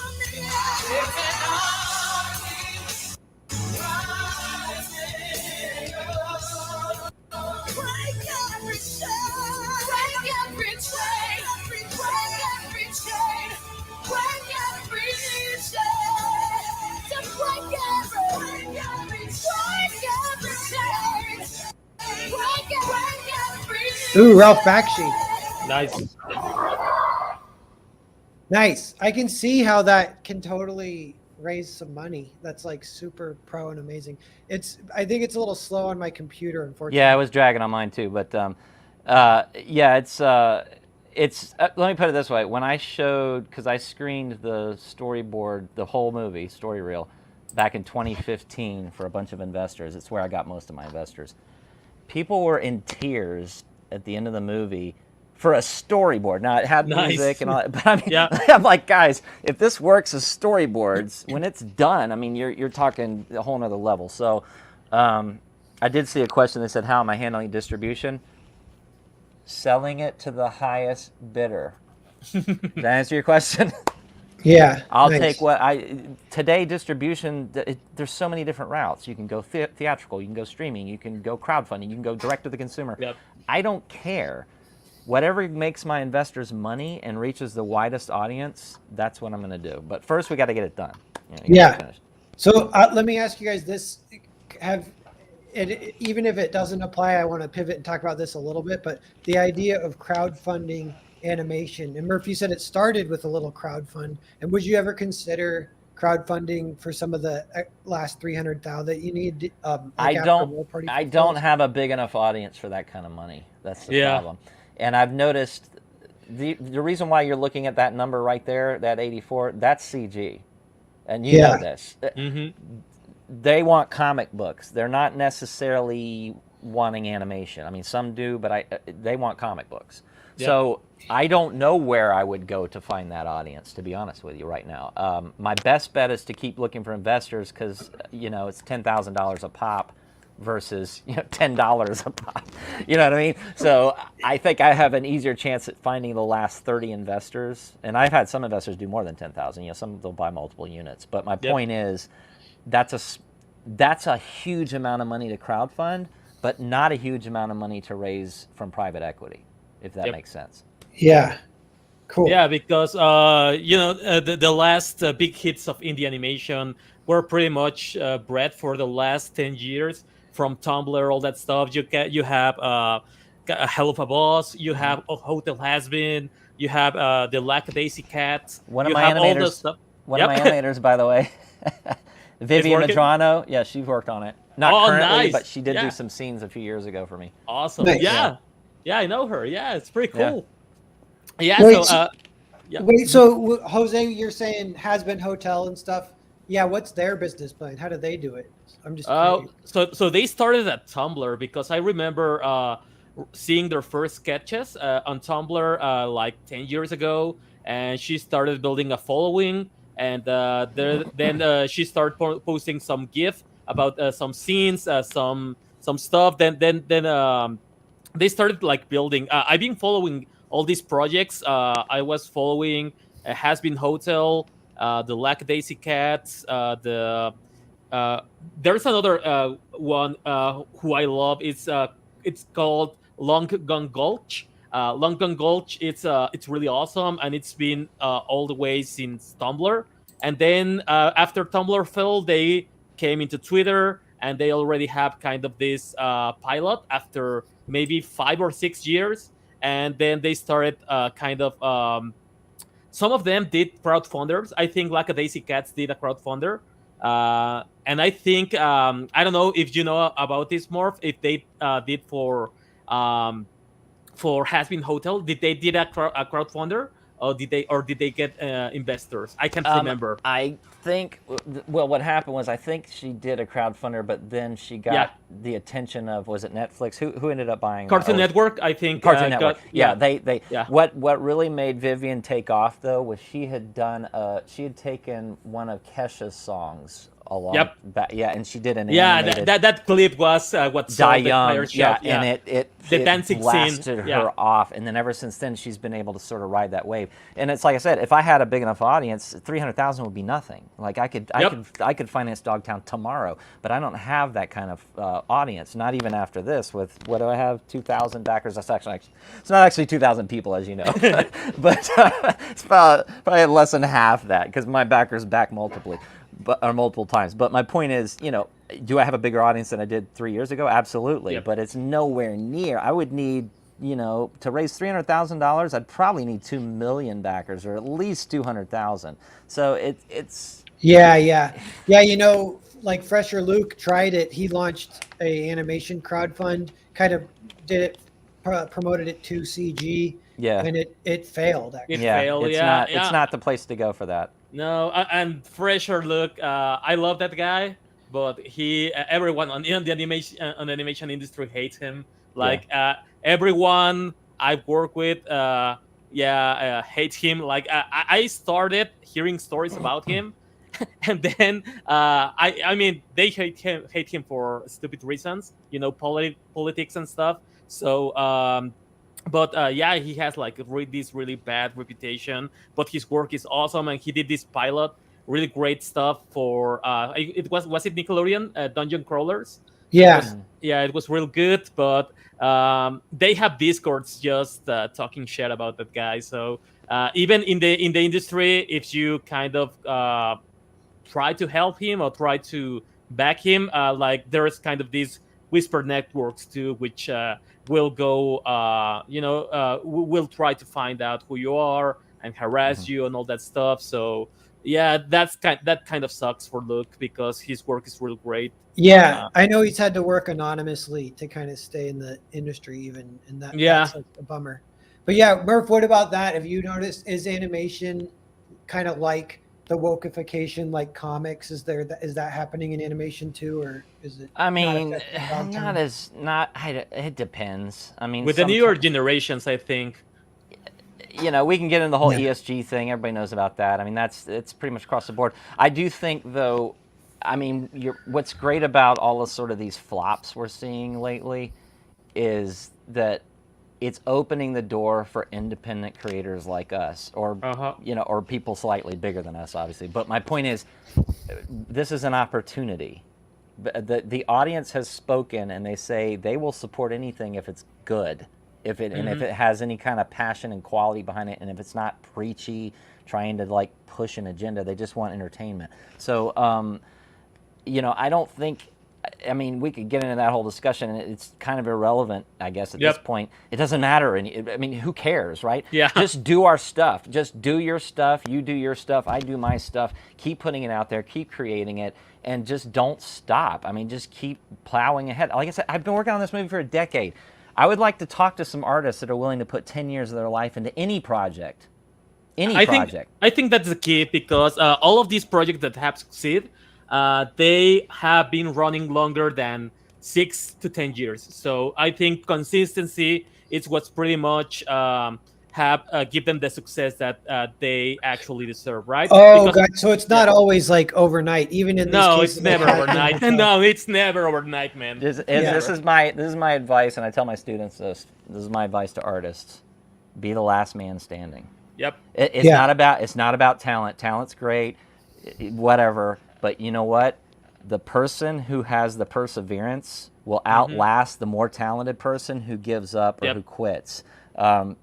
Ooh, Ralph Bakshi. Nice. Nice. I can see how that can totally raise some money. That's like super pro and amazing. I think it's a little slow on my computer, unfortunately. Yeah, I was dragging on mine too, but yeah, it's let me put it this way. When I showed, because I screened the storyboard, the whole movie, story reel, back in 2015 for a bunch of investors. It's where I got most of my investors. People were in tears at the end of the movie for a storyboard. Now, it had Nice. music and all that, but I mean, Yeah. I'm like, guys, if this works as storyboards, when it's done, I mean, you're talking a whole nother level. So I did see a question that said, how am I handling distribution? Selling it to the highest bidder. Did that answer your question? Yeah. I'll nice. take what today distribution. There's so many different routes. You can go theatrical, you can go streaming, you can go crowdfunding, you can go direct to the consumer. Yep. I don't care. Whatever makes my investors money and reaches the widest audience, that's what I'm going to do. But first, we got to get it done. You gotta Yeah. get it finished. So let me ask you guys this: even if it doesn't apply, I want to pivot and talk about this a little bit. But the idea of crowdfunding animation, and Murph, you said it started with a little crowdfund. And would you ever consider crowdfunding for some of the last 300,000 that you need? Like I after don't. World Party I Fulfills? don't have a big enough audience for that kind of money. That's the Yeah. problem. And I've noticed the reason why you're looking at that number right there, that 84, that's CG, and you Yeah. know this. Mm-hmm. They want comic books. They're not necessarily wanting animation. I mean, some do, but they want comic books. Yeah. So I don't know where I would go to find that audience, to be honest with you right now. My best bet is to keep looking for investors because, it's $10,000 a pop versus, $10 a pop. You know what I mean? So I think I have an easier chance at finding the last 30 investors. And I've had some investors do more than 10,000. Some they'll buy multiple units. But my point is, that's a huge amount of money to crowdfund, but not a huge amount of money to raise from private equity, if that Yep. makes sense. Yeah. Cool. Yeah, because the last big hits of indie animation were pretty much bred for the last 10 years from Tumblr, all that stuff. You have A Hell of a Boss, you have Hotel Has Been, you have the Lackadaisy Cat. One of you my have all the animators, stuff. one of my animators, by the way, Vivian working? Madrano. Yeah, she's worked on it. Not Oh, currently, nice. but she did Yeah. do some scenes a few years ago for me. Awesome. Nice. Yeah. I know her. Yeah, it's pretty Yeah. cool. Yeah. Wait, So, yeah. Wait, so Jose, you're saying Has Been Hotel and stuff. Yeah, what's their business plan? How do they do it? I'm just curious. So they started at Tumblr because I remember seeing their first sketches on Tumblr like 10 years ago, and she started building a following, and then she started posting some GIF about some scenes, some stuff. Then they started like building. I've been following all these projects. I was following Has Been Hotel, the Lackadaisy Cats, there's another one who I love. It's called Long Gun Gulch. Long Gun Gulch. It's really awesome, and it's been all the way since Tumblr. And then after Tumblr fell, they came into Twitter, and they already have kind of this pilot after maybe 5 or 6 years. and then they started kind of. Some of them did crowdfunders. I think Lackadaisy Cats did a crowdfunder. And I think I don't know if you know about this, Morph. If they did for Has-Been Hotel, did they did a crowdfunder, or did they get investors? I can't remember. I think, well, what happened was I think she did a crowdfunder, but then she got the attention of, was it Netflix? Who ended up buying Cartoon that? Network, I think. Cartoon Network. Yeah, they. Yeah. What really made Vivian take off though was she had taken one of Kesha's songs along. Yep. Back, and she did an Yeah, animated that clip was what sold Die the Young, entire show. and it dancing blasted scene. her off, and then ever since then she's been able to sort of ride that wave. And it's like I said, if I had a big enough audience, 300,000 would be nothing. Like I could finance Dogtown tomorrow, but I don't have that kind of audience. Not even after this. With what do I have? 2,000 backers. That's actually it's not actually 2,000 people, as you know, but it's probably less than half that because my backers back multiple times. But my point is, do I have a bigger audience than I did 3 years ago? Absolutely. Yep. But it's nowhere near. I would need, to raise $300,000, I'd probably need 2 million backers, or at least 200,000. So it's. Yeah. Like Fresher Luke tried it. He launched a animation crowdfund, kind of did it, promoted it to CG. Yeah. And it failed. Actually. It failed. It's not the place to go for that. No, and Fresher Look, I love that guy, but everyone on the animation industry hates him. Like everyone I work with, hates him. Like I started hearing stories about him, and then I mean they hate him for stupid reasons, politics and stuff. So. But he has like this really bad reputation. But his work is awesome, and he did this pilot, really great stuff for. Was it Nickelodeon Dungeon Crawlers? Yeah. It was real good. But they have discords just talking shit about that guy. So even in the industry, if you kind of try to help him or try to back him, like there's kind of these whisper networks too, which. Will go, will try to find out who you are and harass you and all that stuff. So, that kind of sucks for Luke because his work is real great. Yeah, I know he's had to work anonymously to kind of stay in the industry, even, and that's like a bummer. But yeah, Murph, what about that? Have you noticed, is animation kind of like the wokeification, like comics? Is that happening in animation too, or is it? I mean, it depends. I mean, with the newer generations, I think. We can get into the whole ESG thing. Everybody knows about that. I mean, it's pretty much across the board. I do think, though, I mean, what's great about all of sort of these flops we're seeing lately is that it's opening the door for independent creators like us, or or people slightly bigger than us, obviously. But my point is, this is an opportunity. The audience has spoken, and they say they will support anything if it's good, and if it has any kind of passion and quality behind it, and if it's not preachy, trying to like push an agenda. They just want entertainment. So, I don't think. I mean, we could get into that whole discussion, and it's kind of irrelevant, I guess, at this point. It doesn't matter. I mean, who cares, right? Yeah. Just do our stuff. Just do your stuff. You do your stuff. I do my stuff. Keep putting it out there. Keep creating it. And just don't stop. I mean, just keep plowing ahead. Like I said, I've been working on this movie for a decade. I would like to talk to some artists that are willing to put 10 years of their life into any project. I think that's the key, because all of these projects that have succeeded, they have been running longer than 6 to 10 years. So I think consistency is what's pretty much give them the success that they actually deserve, right? Oh, God. So it's not always like overnight, even in this case. It's never overnight. No, it's never overnight, man. This is my advice, and I tell my students this. This is my advice to artists: be the last man standing. Yep. It's not about talent. Talent's great, whatever. But you know what? The person who has the perseverance will outlast the more talented person who gives up or who quits.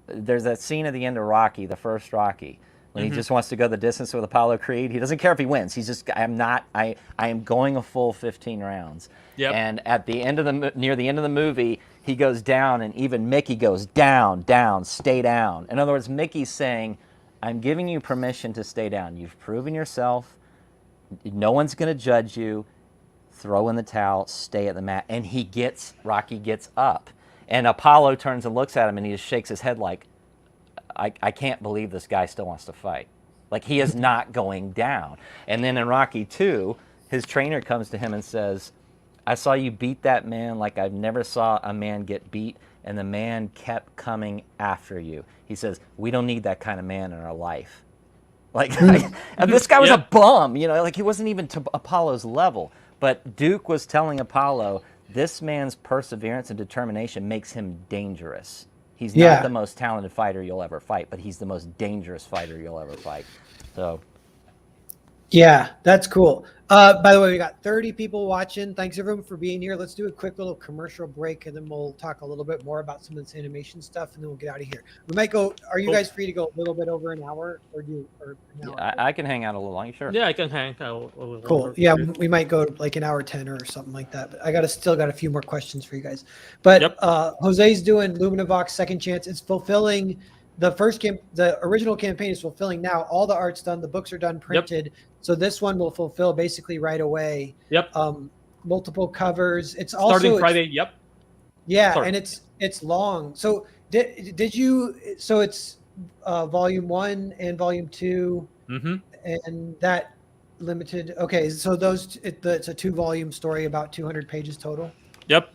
There's that scene at the end of Rocky, the first Rocky, when he just wants to go the distance with Apollo Creed. He doesn't care if he wins. He's just, I am going a full 15 rounds. Yep. And at the end of near the end of the movie, he goes down, and even Mickey goes down, down, stay down. In other words, Mickey's saying, I'm giving you permission to stay down. You've proven yourself. No one's going to judge you. Throw in the towel, stay at the mat. And Rocky gets up. And Apollo turns and looks at him, and he just shakes his head like, I can't believe this guy still wants to fight. Like, he is not going down. And then in Rocky 2, his trainer comes to him and says, I saw you beat that man like I've never saw a man get beat, and the man kept coming after you. He says, we don't need that kind of man in our life. Like, and this guy was a bum, you know, like he wasn't even to Apollo's level. But Duke was telling Apollo, this man's perseverance and determination makes him dangerous. He's not the most talented fighter you'll ever fight, but he's the most dangerous fighter you'll ever fight. So, yeah, that's cool. By the way, we got 30 people watching. Thanks everyone for being here. Let's do a quick little commercial break, and then we'll talk a little bit more about some of this animation stuff, and then we'll get out of here. We might go. Are you guys free to go a little bit over an hour, or an hour? I can hang out a little longer, sure. Yeah, I can hang out a little Cool. longer. Yeah, we might go like an hour 10 or something like that. But I still got a few more questions for you guys. But Jose's doing Luminovox Second Chance. It's fulfilling the the original campaign is fulfilling now. All the art's done. The books are done, printed. So this one will fulfill basically right away. Yep. Multiple covers. It's also Starting Friday. Yep. Yeah, Sorry. and it's long. So did you? So it's volume 1 and volume 2, and that limited. Okay, so it's a 2-volume story, about 200 pages total. Yep.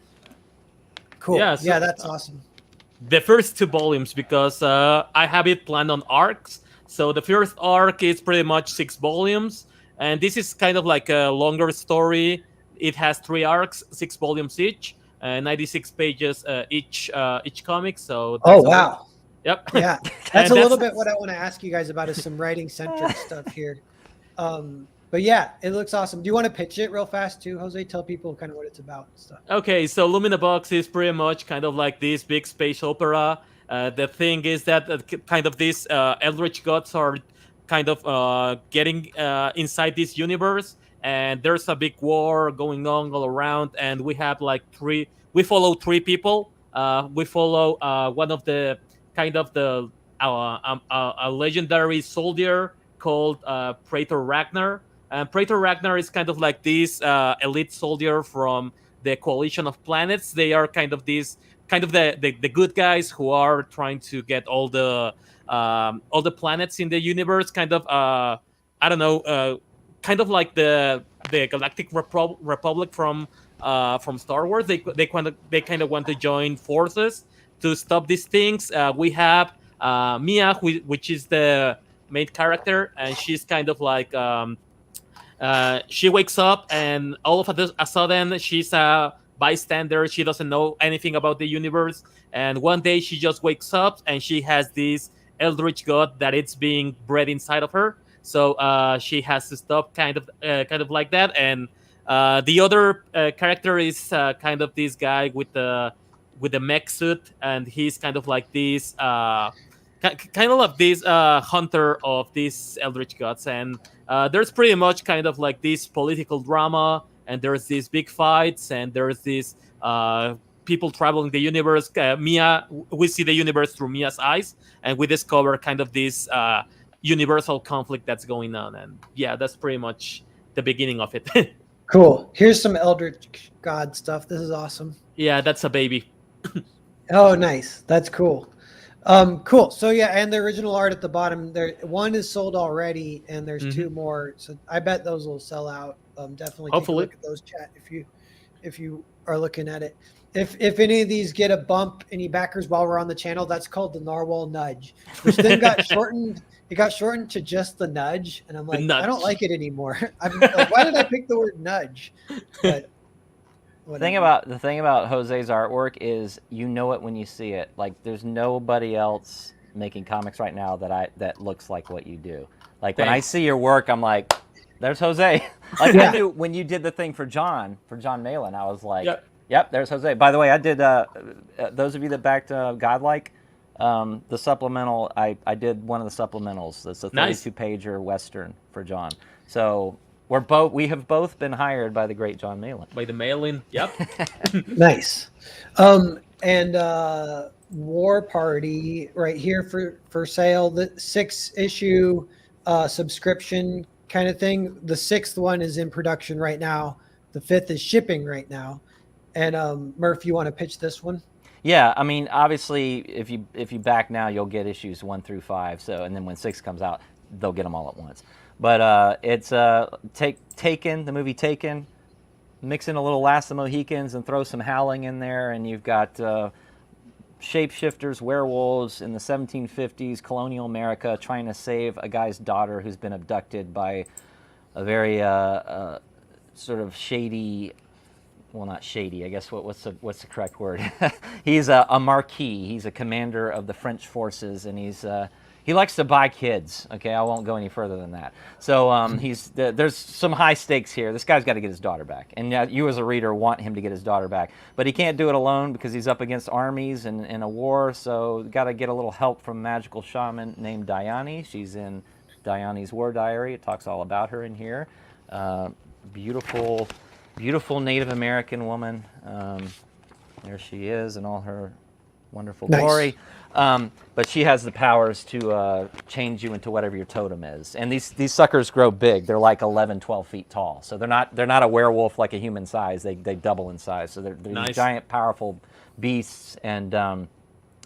Cool. Yeah, Yeah, so, that's awesome. The first 2 volumes, because I have it planned on arcs. So the first arc is pretty much 6 volumes, and this is kind of like a longer story. It has 3 arcs, 6 volumes each, 96 pages each comic. So Wow. Yep. Yeah, that's a little bit what I want to ask you guys about, is some writing centric stuff here. But yeah, it looks awesome. Do you want to pitch it real fast too, Jose? Tell people kind of what it's about and stuff. Okay, so Luminovox is pretty much kind of like this big space opera. The thing is that kind of these Eldritch Gods are kind of getting inside this universe, and there's a big war going on all around, and we have like we follow 3 people. We follow one of the kind of a legendary soldier called Praetor Ragnar. And Praetor Ragnar is kind of like this elite soldier from the Coalition of Planets. They are kind of the good guys who are trying to get all the planets in the universe. Kind of I don't know, kind of like the Galactic Republic from Star Wars. They kind of want to join forces to stop these things. We have Mia, which is the main character, and she's kind of like she wakes up, and all of a sudden she's a bystander. She doesn't know anything about the universe, and one day she just wakes up and she has this Eldritch God that it's being bred inside of her. So she has to stop, kind of like that. And the other character is kind of this guy with the mech suit, and he's kind of like this kind of like this hunter of these Eldritch Gods. And there's pretty much kind of like this political drama, and there's these big fights, and there's these people traveling the universe. Mia, we see the universe through Mia's eyes, and we discover kind of this universal conflict that's going on. And yeah, that's pretty much the beginning of it. Cool. Here's some Eldritch God stuff. This is awesome. Yeah, that's a baby. Oh, nice. That's cool. Cool. So yeah, and the original art at the bottom there, 1 is sold already, and there's 2 more. So I bet those will sell out. Definitely take a Hopefully. look at those, chat, if you are looking at it. If any of these get a bump, any backers while we're on the channel, that's called the Narwhal Nudge, which then got shortened. It got shortened to just the Nudge, and I'm like, I don't like it anymore. I'm like, why did I pick the word nudge? But The thing about Jose's artwork is, you know it when you see it. Like, there's nobody else making comics right now that looks like what you do. Like, when I see your work, I'm like, there's Jose. Like, I knew when you did the thing for John Malin, I was like, yep, there's Jose. By the way, I did those of you that backed Godlike, the supplemental. I did one of the supplementals. It's a 32-pager Western for John. So We have both been hired by the great John Malin. By the mail-in. Yep. Nice. And War Party right here for sale. The 6-issue subscription kind of thing. The 6th one is in production right now. The 5th is shipping right now. And Murph, you want to pitch this one? Yeah, I mean, obviously, if you back now, you'll get issues 1 through 5. So, and then when 6 comes out, they'll get them all at once. But it's Taken, the movie Taken. Mix in a little Last of the Mohicans and throw some Howling in there, and you've got shapeshifters, werewolves in the 1750s, colonial America, trying to save a guy's daughter who's been abducted by a very sort of shady. Well, not shady. I guess what's the correct word? He's a marquis. He's a commander of the French forces, and he likes to buy kids. Okay, I won't go any further than that. So there's some high stakes here. This guy's got to get his daughter back, and you as a reader want him to get his daughter back, but he can't do it alone because he's up against armies and in a war. So got to get a little help from a magical shaman named Diane. She's in Diane's War Diary. It talks all about her in here. Beautiful Native American woman. There she is in all her wonderful glory. But she has the powers to change you into whatever your totem is. And these suckers grow big. They're like 11, 12 feet tall. So they're not a werewolf like a human size. They double in size. So they're Nice. these giant, powerful beasts. And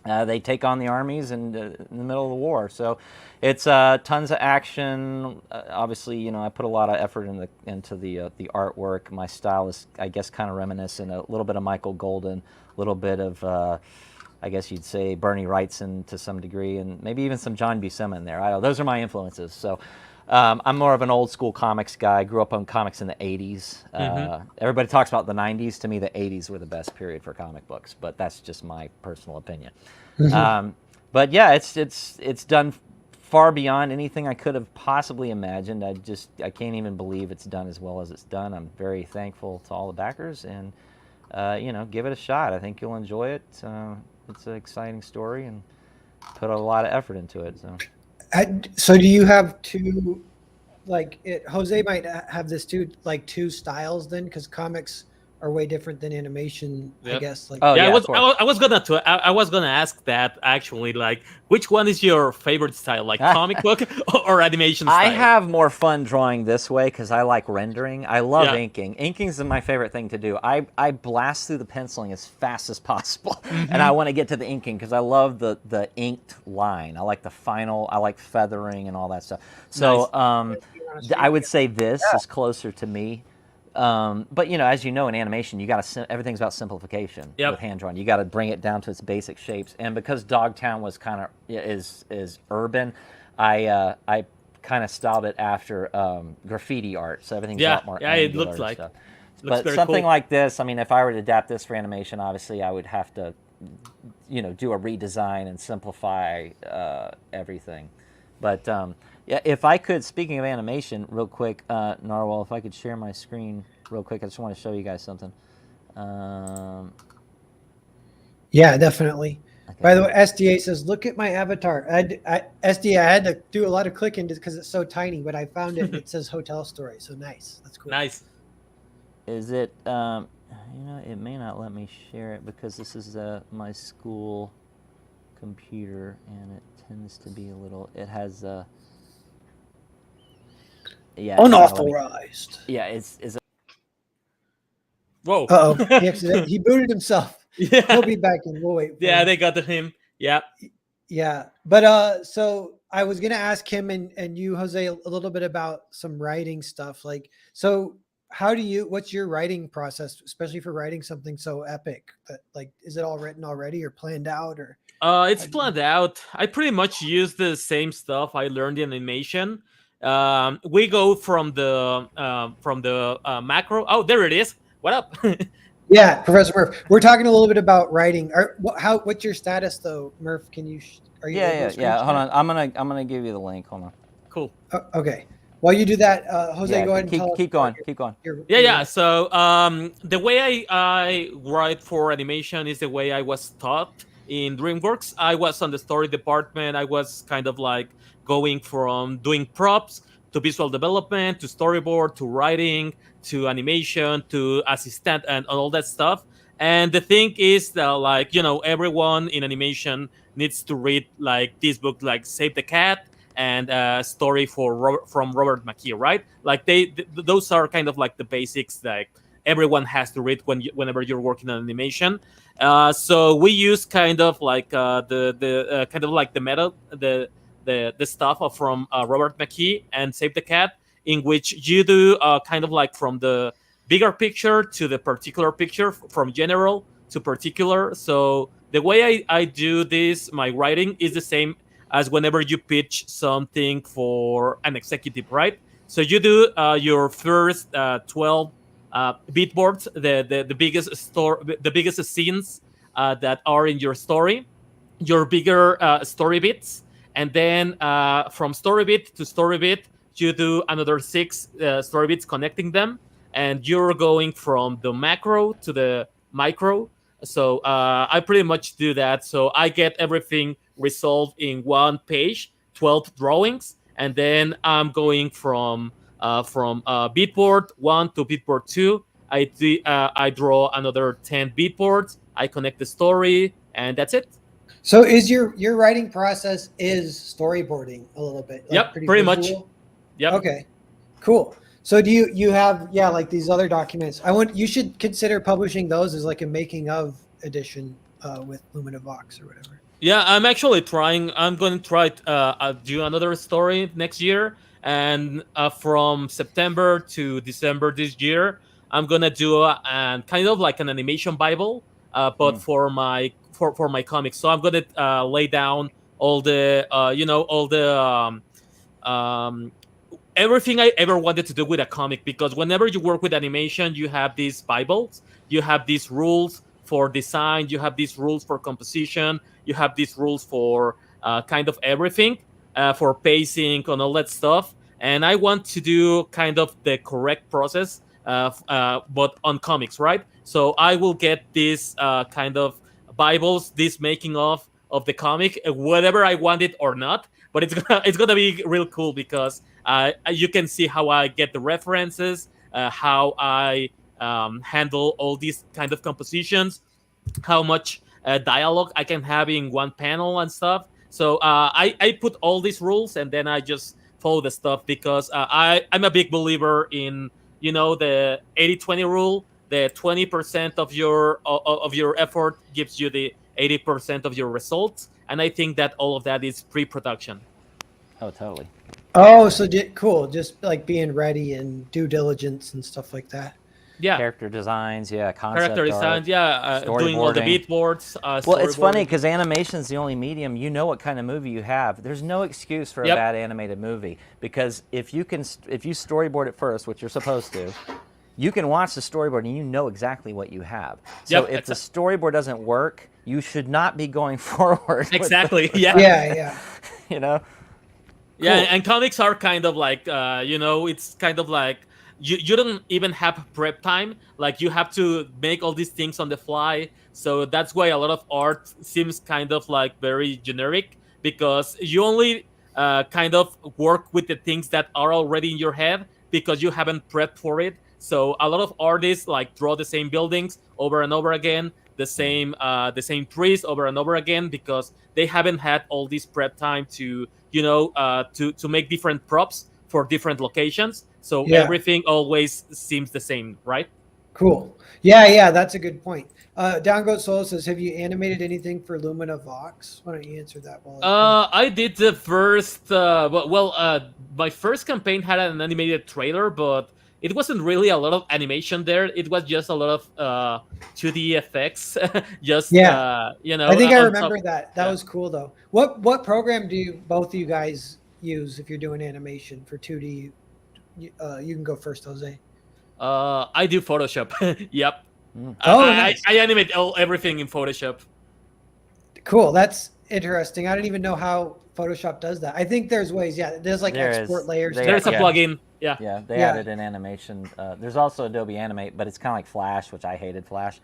they take on the armies in the middle of the war. So it's tons of action. Obviously, I put a lot of effort into the artwork. My style is, I guess, kind of reminiscent. A little bit of Michael Golden, a little bit of, I guess you'd say, Bernie Wrightson to some degree, and maybe even some John Buscema in there. I don't know. Those are my influences. So I'm more of an old school comics guy. I grew up on comics in the 80s. Everybody talks about the 90s. To me, the 80s were the best period for comic books, but that's just my personal opinion. But yeah, it's done far beyond anything I could have possibly imagined. I can't even believe it's done as well as it's done. I'm very thankful to all the backers, and give it a shot. I think you'll enjoy it. It's an exciting story, and put a lot of effort into it. So do you have two, Jose might have this two styles then, because comics are way different than animation, Yep. I guess. I of course. was gonna ask that actually. Like, which one is your favorite style, like comic book or animation style? I have more fun drawing this way because I like rendering. I love Yeah. inking. Inking is my favorite thing to do. I blast through the penciling as fast as possible, and I want to get to the inking because I love the inked line. I like the final. I like feathering and all that stuff. So I would say this is closer to me. But as you know, in animation, you got everything's about simplification with hand drawing. You got to bring it down to its basic shapes. And because Dogtown was kind of is urban, I kind of styled it after graffiti art. So everything's a lot more it angular looks and like. stuff. Looks But very something cool. like this, I mean, if I were to adapt this for animation, obviously I would have to, do a redesign and simplify everything. But if I could, speaking of animation, real quick, Narwhal, if I could share my screen real quick, I just want to show you guys something. Yeah, definitely. Okay. By the way, SDA says, look at my avatar. SDA, I had to do a lot of clicking because it's so tiny, but I found it. It says Hotel Story. So nice. That's cool. Nice. Is it, it may not let me share it because this is my school computer, and it tends to be it has Unauthorized. Yeah, it's Whoa. Uh-oh. He booted himself. Yeah. He'll be back in. We'll wait. Yeah, they got to him. Yeah. Yeah. But so I was gonna ask him and you, Jose, a little bit about some writing stuff. So what's your writing process, especially for writing something so epic? That is it all written already or planned out, or It's planned out. I pretty much use the same stuff I learned in animation. We go from the macro. Oh, there it is. What up? Yeah, Professor Murph. We're talking a little bit about writing. What's your status though, Murph? Are you? able to screen yeah. Hold share? on, I'm gonna give you the link. Hold on. Cool. Okay. While you do that, Jose, go ahead and tell us keep going. Keep going. Yeah. So the way I write for animation is the way I was taught in DreamWorks. I was on the story department. I was kind of like going from doing props to visual development, to storyboard, to writing, to animation, to assistant, and all that stuff. And the thing is that, like, everyone in animation needs to read like this book, like Save the Cat and Story from Robert McKee, right? Like those are kind of like the basics, like everyone has to read whenever you're working on animation. So we use kind of like the kind of like the method, the stuff from Robert McKee and Save the Cat, in which you do kind of like from the bigger picture to the particular picture, from general to particular. So the way I do this, my writing is the same as whenever you pitch something for an executive, right? So you do your first 12 beat boards, the biggest scenes that are in your story, your bigger story bits, and then from story bit to story bit, you do another 6 story bits connecting them, and you're going from the macro to the micro. So I pretty much do that. So I get everything resolved in one page, 12 drawings, and then I'm going from beatboard 1 to beatboard 2. I draw another 10 beatboards. I connect the story, and that's it. So is your writing process is storyboarding a little bit? Yep, pretty much. Yep. Okay, cool. So do you have like these other documents? You should consider publishing those as like a making of edition with Lumina Vox or whatever. Yeah, I'm actually trying. I'm going to try do another story next year, and from September to December this year, I'm gonna do kind of like an animation Bible, but for my comics. So I'm gonna lay down all the all the everything I ever wanted to do with a comic, because whenever you work with animation, you have these Bibles, you have these rules for design, you have these rules for composition, you have these rules for kind of everything, for pacing and all that stuff. And I want to do kind of the correct process, but on comics, right? So I will get this kind of Bibles, this making of the comic, whether I want it or not. But it's gonna be real cool, because you can see how I get the references, how I handle all these kind of compositions, how much dialogue I can have in one panel and stuff. So I put all these rules, and then I just follow the stuff, because I'm a big believer in the 80-20 rule. The 20% of your effort gives you the 80% of your results, and I think that all of that is pre-production. Oh, totally. Oh, so cool. Just like being ready and due diligence and stuff like that. Yeah, Character designs, concept character designs, art, doing all the beat boards. Well, it's funny because animation is the only medium, you know what kind of movie you have. There's no excuse for a bad animated movie, because if you storyboard it first, which you're supposed to, you can watch the storyboard and you know exactly what you have. So if the storyboard doesn't work, you should not be going forward. Exactly. Yeah. Yeah, and comics are kind of like, it's kind of like you don't even have prep time. Like, you have to make all these things on the fly. So that's why a lot of art seems kind of like very generic, because you only kind of work with the things that are already in your head, because you haven't prepped for it. So a lot of artists like draw the same buildings over and over again, the same trees over and over again, because they haven't had all this prep time to to make different props for different locations. So everything always seems the same, right? Cool. Yeah, that's a good point. Downgoat Solo says, have you animated anything for Lumina Vox? Why don't you answer that? I did the first, my first campaign had an animated trailer, but it wasn't really a lot of animation there. It was just a lot of 2D effects. I think I remember that. That was cool, though. What program do both of you guys use if you're doing animation for 2D? You can go first, Jose. I do Photoshop. Yep. Nice. I animate everything in Photoshop. Cool. That's interesting. I didn't even know how Photoshop does that. I think there's ways. Yeah, there's like export layers. There's a plugin. Yeah, they added in animation. There's also Adobe Animate, but it's kind of like Flash, which I hated Flash.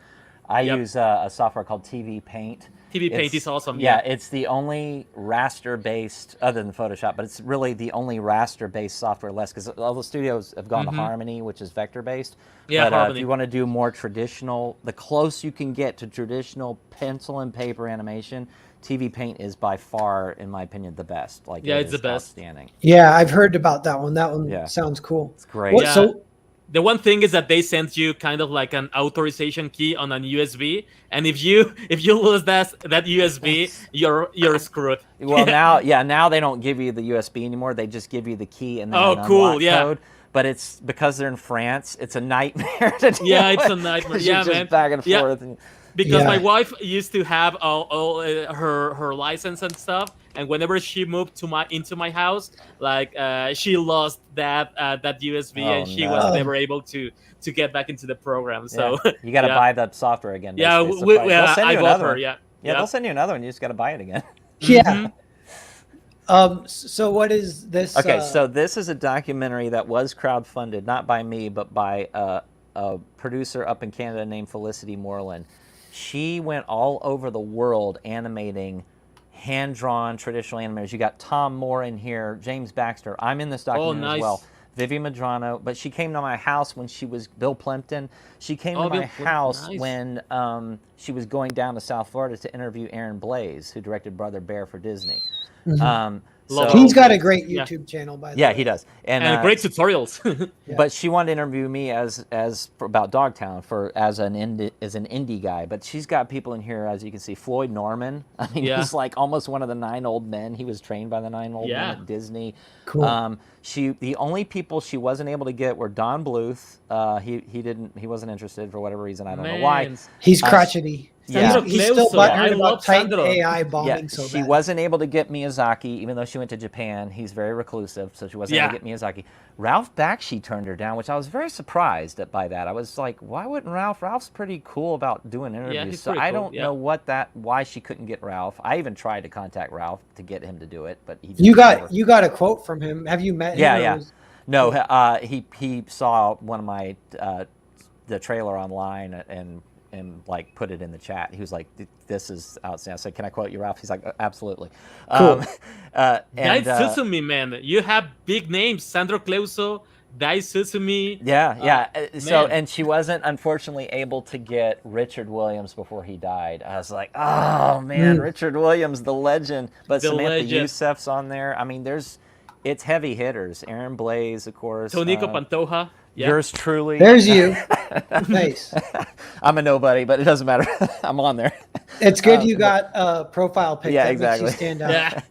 I use a software called TV Paint, TV Paint It's- is awesome. Yeah, it's the only raster-based, other than Photoshop, but it's really the only raster-based software less, because all the studios have gone to Harmony, which is vector-based. Yeah, but if Harmony. you want to do more traditional, the close you can get to traditional pencil and paper animation, TV Paint is by far, in my opinion, the best. Like, Yeah, it it's the is best. outstanding. Yeah, I've heard about that one. That one Yeah. sounds cool. It's great. What, Yeah. So The one thing is that they send you kind of like an authorization key on an USB, and if you lose that USB, you're screwed. Well, now they don't give you the USB anymore. They just give you the key and then Oh, an cool, unlock yeah. code. But it's because they're in France, it's a nightmare to deal Yeah, it's a with. nightmare. 'Cause you're Yeah, just man. back and Yeah. forth. And, Because Yeah. my wife used to have all her license and stuff, and whenever she moved into my house, like she lost that USB, Oh, and she no. was never able to get back into the program. So yeah. You got to yeah. buy the software again. yeah, basically. It's the price. They'll send I you bought another her. one. Yeah, Yeah, they'll send you another one. You just got to buy it again. yeah. So what is this? Okay, so this is a documentary that was crowdfunded, not by me, but by a producer up in Canada named Felicity Moreland. She went all over the world animating hand-drawn traditional animators. You got Tom Moore in here, James Baxter. I'm in this documentary nice. as well. Vivian Madrano, but she came to my house when she was Bill Plimpton. She came to Oh, my Bill Plimpton, house nice. when she was going down to South Florida to interview Aaron Blaise, who directed Brother Bear for Disney. Love He's got a great Yeah. YouTube channel, by the Yeah, way. he does. and great tutorials. But she wanted to interview me as for, about Dogtown as an indie guy. But she's got people in here, as you can see, Floyd Norman. I mean, Yeah. he's like almost one of the 9 old men. He was trained by the 9 old Yeah. men at Disney. Cool. The only people she wasn't able to get were Don Bluth. He wasn't interested for whatever reason. I don't know why. Man. He's crotchety. yeah. He's still Sandro Cleuso, butthurt I about love Titan Sandro. AI bombing Yeah, so she bad. wasn't able to get Miyazaki, even though she went to Japan. He's very reclusive, so she wasn't able to get Miyazaki. Ralph Bakshi turned her down, which I was very surprised by that. I was like, why wouldn't Ralph? Ralph's pretty cool about doing interviews. he's So pretty I cool, don't yeah. know why she couldn't get Ralph. I even tried to contact Ralph to get him to do it, but he just You never- got a quote from him. Have you met him? Yeah, or yeah. was- No, he saw one of my the trailer online and like put it in the chat. He was like, "This is outstanding." I said, "Can I quote you, Ralph?" He's like, "Absolutely." Cool. And, Dai Suzume, man, you have big names: Sandro Cleuso, Dai Suzume. yeah. So, man. and she wasn't unfortunately able to get Richard Williams before he died. I was like, "Oh man, Richard Williams, the legend." But The Samantha legend. Youssef's on there. I mean, it's heavy hitters. Aaron Blaise, of course. Tonico Pantoja. Yeah. Yours truly. There's you. Nice. I'm a nobody, but it doesn't matter. I'm on there. It's good you got a profile pic Yeah, that exactly. makes you stand out. Yeah.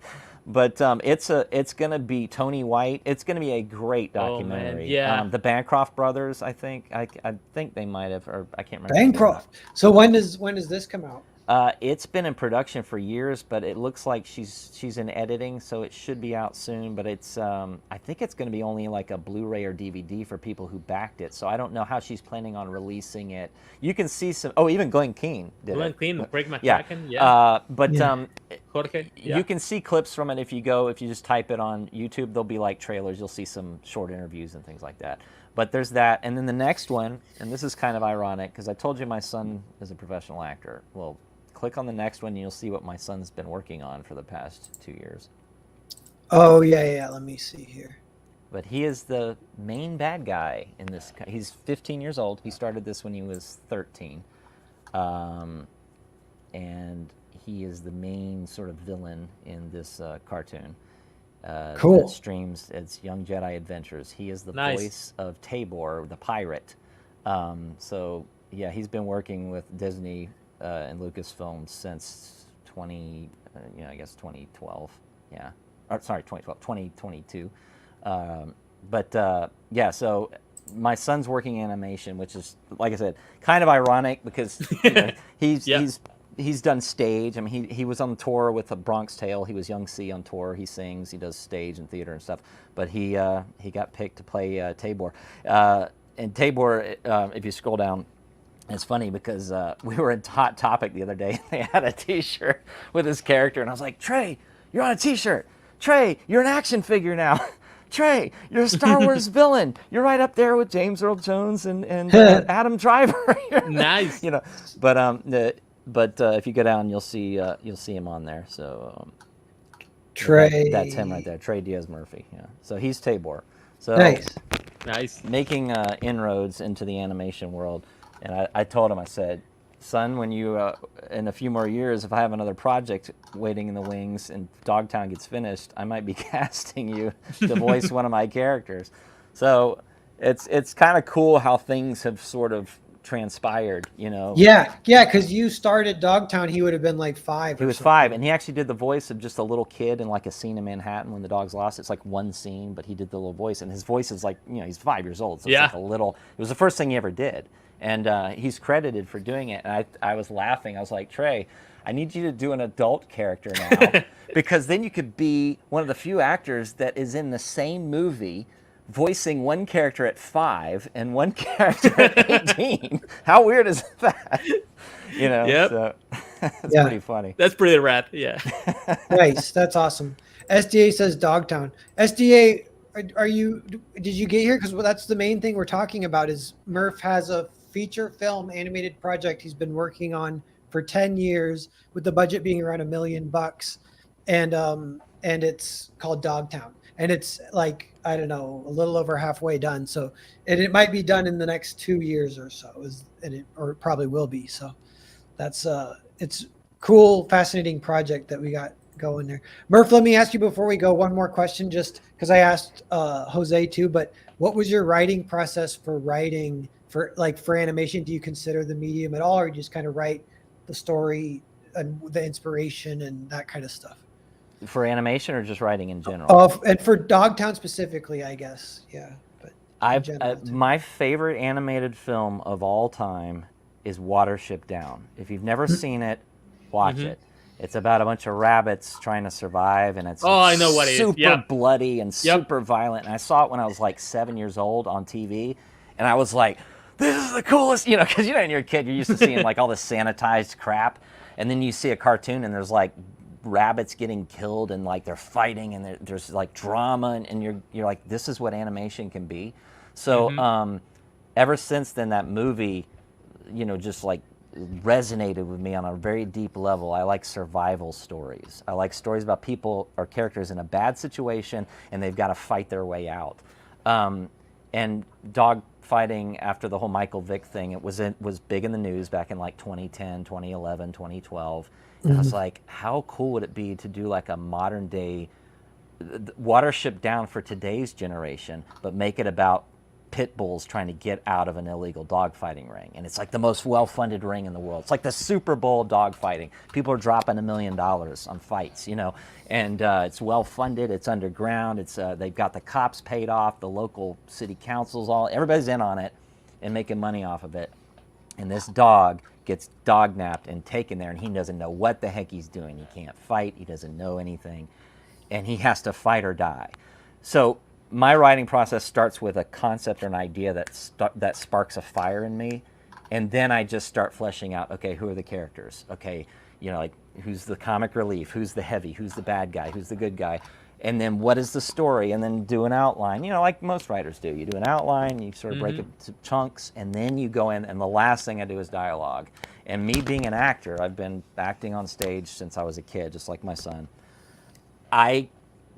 But it's gonna be Tony White. It's gonna be a great Oh, man, documentary. yeah. The Bancroft brothers. I think they might have, or I can't remember. Bancroft. So when does this come out? It's been in production for years, but it looks like she's in editing, so it should be out soon. But it's I think it's going to be only like a Blu-ray or DVD for people who backed it. So I don't know how she's planning on releasing it. You can see some. Oh, even Glenn Keane did Glenn it. Keane, Greg Yeah. McCracken. Yeah. Jorge. Yeah. You can see clips from it if you just type it on YouTube. There'll be like trailers. You'll see some short interviews and things like that. But there's that, and then the next one, and this is kind of ironic because I told you my son is a professional actor. Well, click on the next one, and you'll see what my son's been working on for the past 2 years. Oh yeah. Let me see here. But he is the main bad guy in this. He's 15 years old. He started this when he was 13, and he is the main sort of villain in this cartoon. Cool. That streams its Young Jedi Adventures. He is the Nice. voice of Tabor, the pirate. So yeah, he's been working with Disney and Lucasfilm since 2012. Yeah, or sorry, 2012, 2022. Yeah, so my son's working animation, which is, like I said, kind of ironic because he's done stage. I mean, he was on tour with the Bronx Tale. He was Young C on tour. He sings, he does stage and theater and stuff. But he got picked to play Tabor. And Tabor, if you scroll down, it's funny because we were in Hot Topic the other day. And they had a T-shirt with his character, and I was like, Trey, you're on a T-shirt. Trey, you're an action figure now. Trey, you're a Star Wars villain. You're right up there with James Earl Jones and Adam Driver. Nice. But but if you go down, you'll see him on there. So Trey. that's him right there, Trey Diaz Murphy. Yeah, so he's Tabor. So Nice. Nice. making inroads into the animation world, and I told him, I said, son, when you in a few more years, if I have another project waiting in the wings and Dogtown gets finished, I might be casting you to voice one of my characters. So it's kind of cool how things have sort of transpired, you know. Yeah, because you started Dogtown, he would have been like 5. He was 5, and he actually did the voice of just a little kid in like a scene in Manhattan when the dogs lost. It's like one scene, but he did the little voice, and his voice is like, you know, he's 5 years old, so it's like a little. It was the first thing he ever did, and he's credited for doing it. And I was laughing. I was like, Trey, I need you to do an adult character now, because then you could be one of the few actors that is in the same movie, voicing one character at 5 and one character at 18. How weird is that? You know, so it's pretty funny. That's pretty rad. Yeah. Nice. That's awesome. SDA says Dogtown. SDA, did you get here? Because that's the main thing we're talking about is Murph has a feature film animated project he's been working on for 10 years with the budget being around $1 million. And it's called Dogtown. And it's like, I don't know, a little over halfway done. So, and it might be done in the next 2 years or so, or it probably will be. So that's, it's cool, fascinating project that we got going there. Murph, let me ask you before we go one more question, just because I asked Jose too, but what was your writing process for writing for animation? Do you consider the medium at all, or you just kind of write the story and the inspiration and that kind of stuff? For animation or just writing in general? And for Dogtown specifically, I guess. Yeah. But my favorite animated film of all time is Watership Down. If you've never seen it, watch it. It's about a bunch of rabbits trying to survive, and it's I know what it is. Super bloody and super violent. And I saw it when I was like 7 years old on TV, and I was like, this is the coolest, you know, because you know when you're a kid, you're used to seeing like all this sanitized crap, and then you see a cartoon and there's like rabbits getting killed and like they're fighting and there's like drama and you're like, this is what animation can be. So ever since then, that movie, you know, just like resonated with me on a very deep level. I like survival stories. I like stories about people or characters in a bad situation and they've got to fight their way out. And dog fighting after the whole Michael Vick thing, it was big in the news back in like 2010, 2011, 2012. And I was like, how cool would it be to do like a modern day Watership Down for today's generation, but make it about pit bulls trying to get out of an illegal dogfighting ring. And it's like the most well-funded ring in the world. It's like the Super Bowl dogfighting. People are dropping $1 million on fights, you know, and it's well-funded. It's underground. It's they've got the cops paid off, the local city councils, everybody's in on it and making money off of it. And this dog gets dog-napped and taken there, and he doesn't know what the heck he's doing. He can't fight. He doesn't know anything. And he has to fight or die. So my writing process starts with a concept or an idea that sparks a fire in me, and then I just start fleshing out, okay, who are the characters? Okay, you know, like who's the comic relief? Who's the heavy? Who's the bad guy? Who's the good guy? And then what is the story? And then do an outline, you know, like most writers do. You do an outline, you sort of break it to chunks, and then you go in, and the last thing I do is dialogue. And me being an actor, I've been acting on stage since I was a kid, just like my son.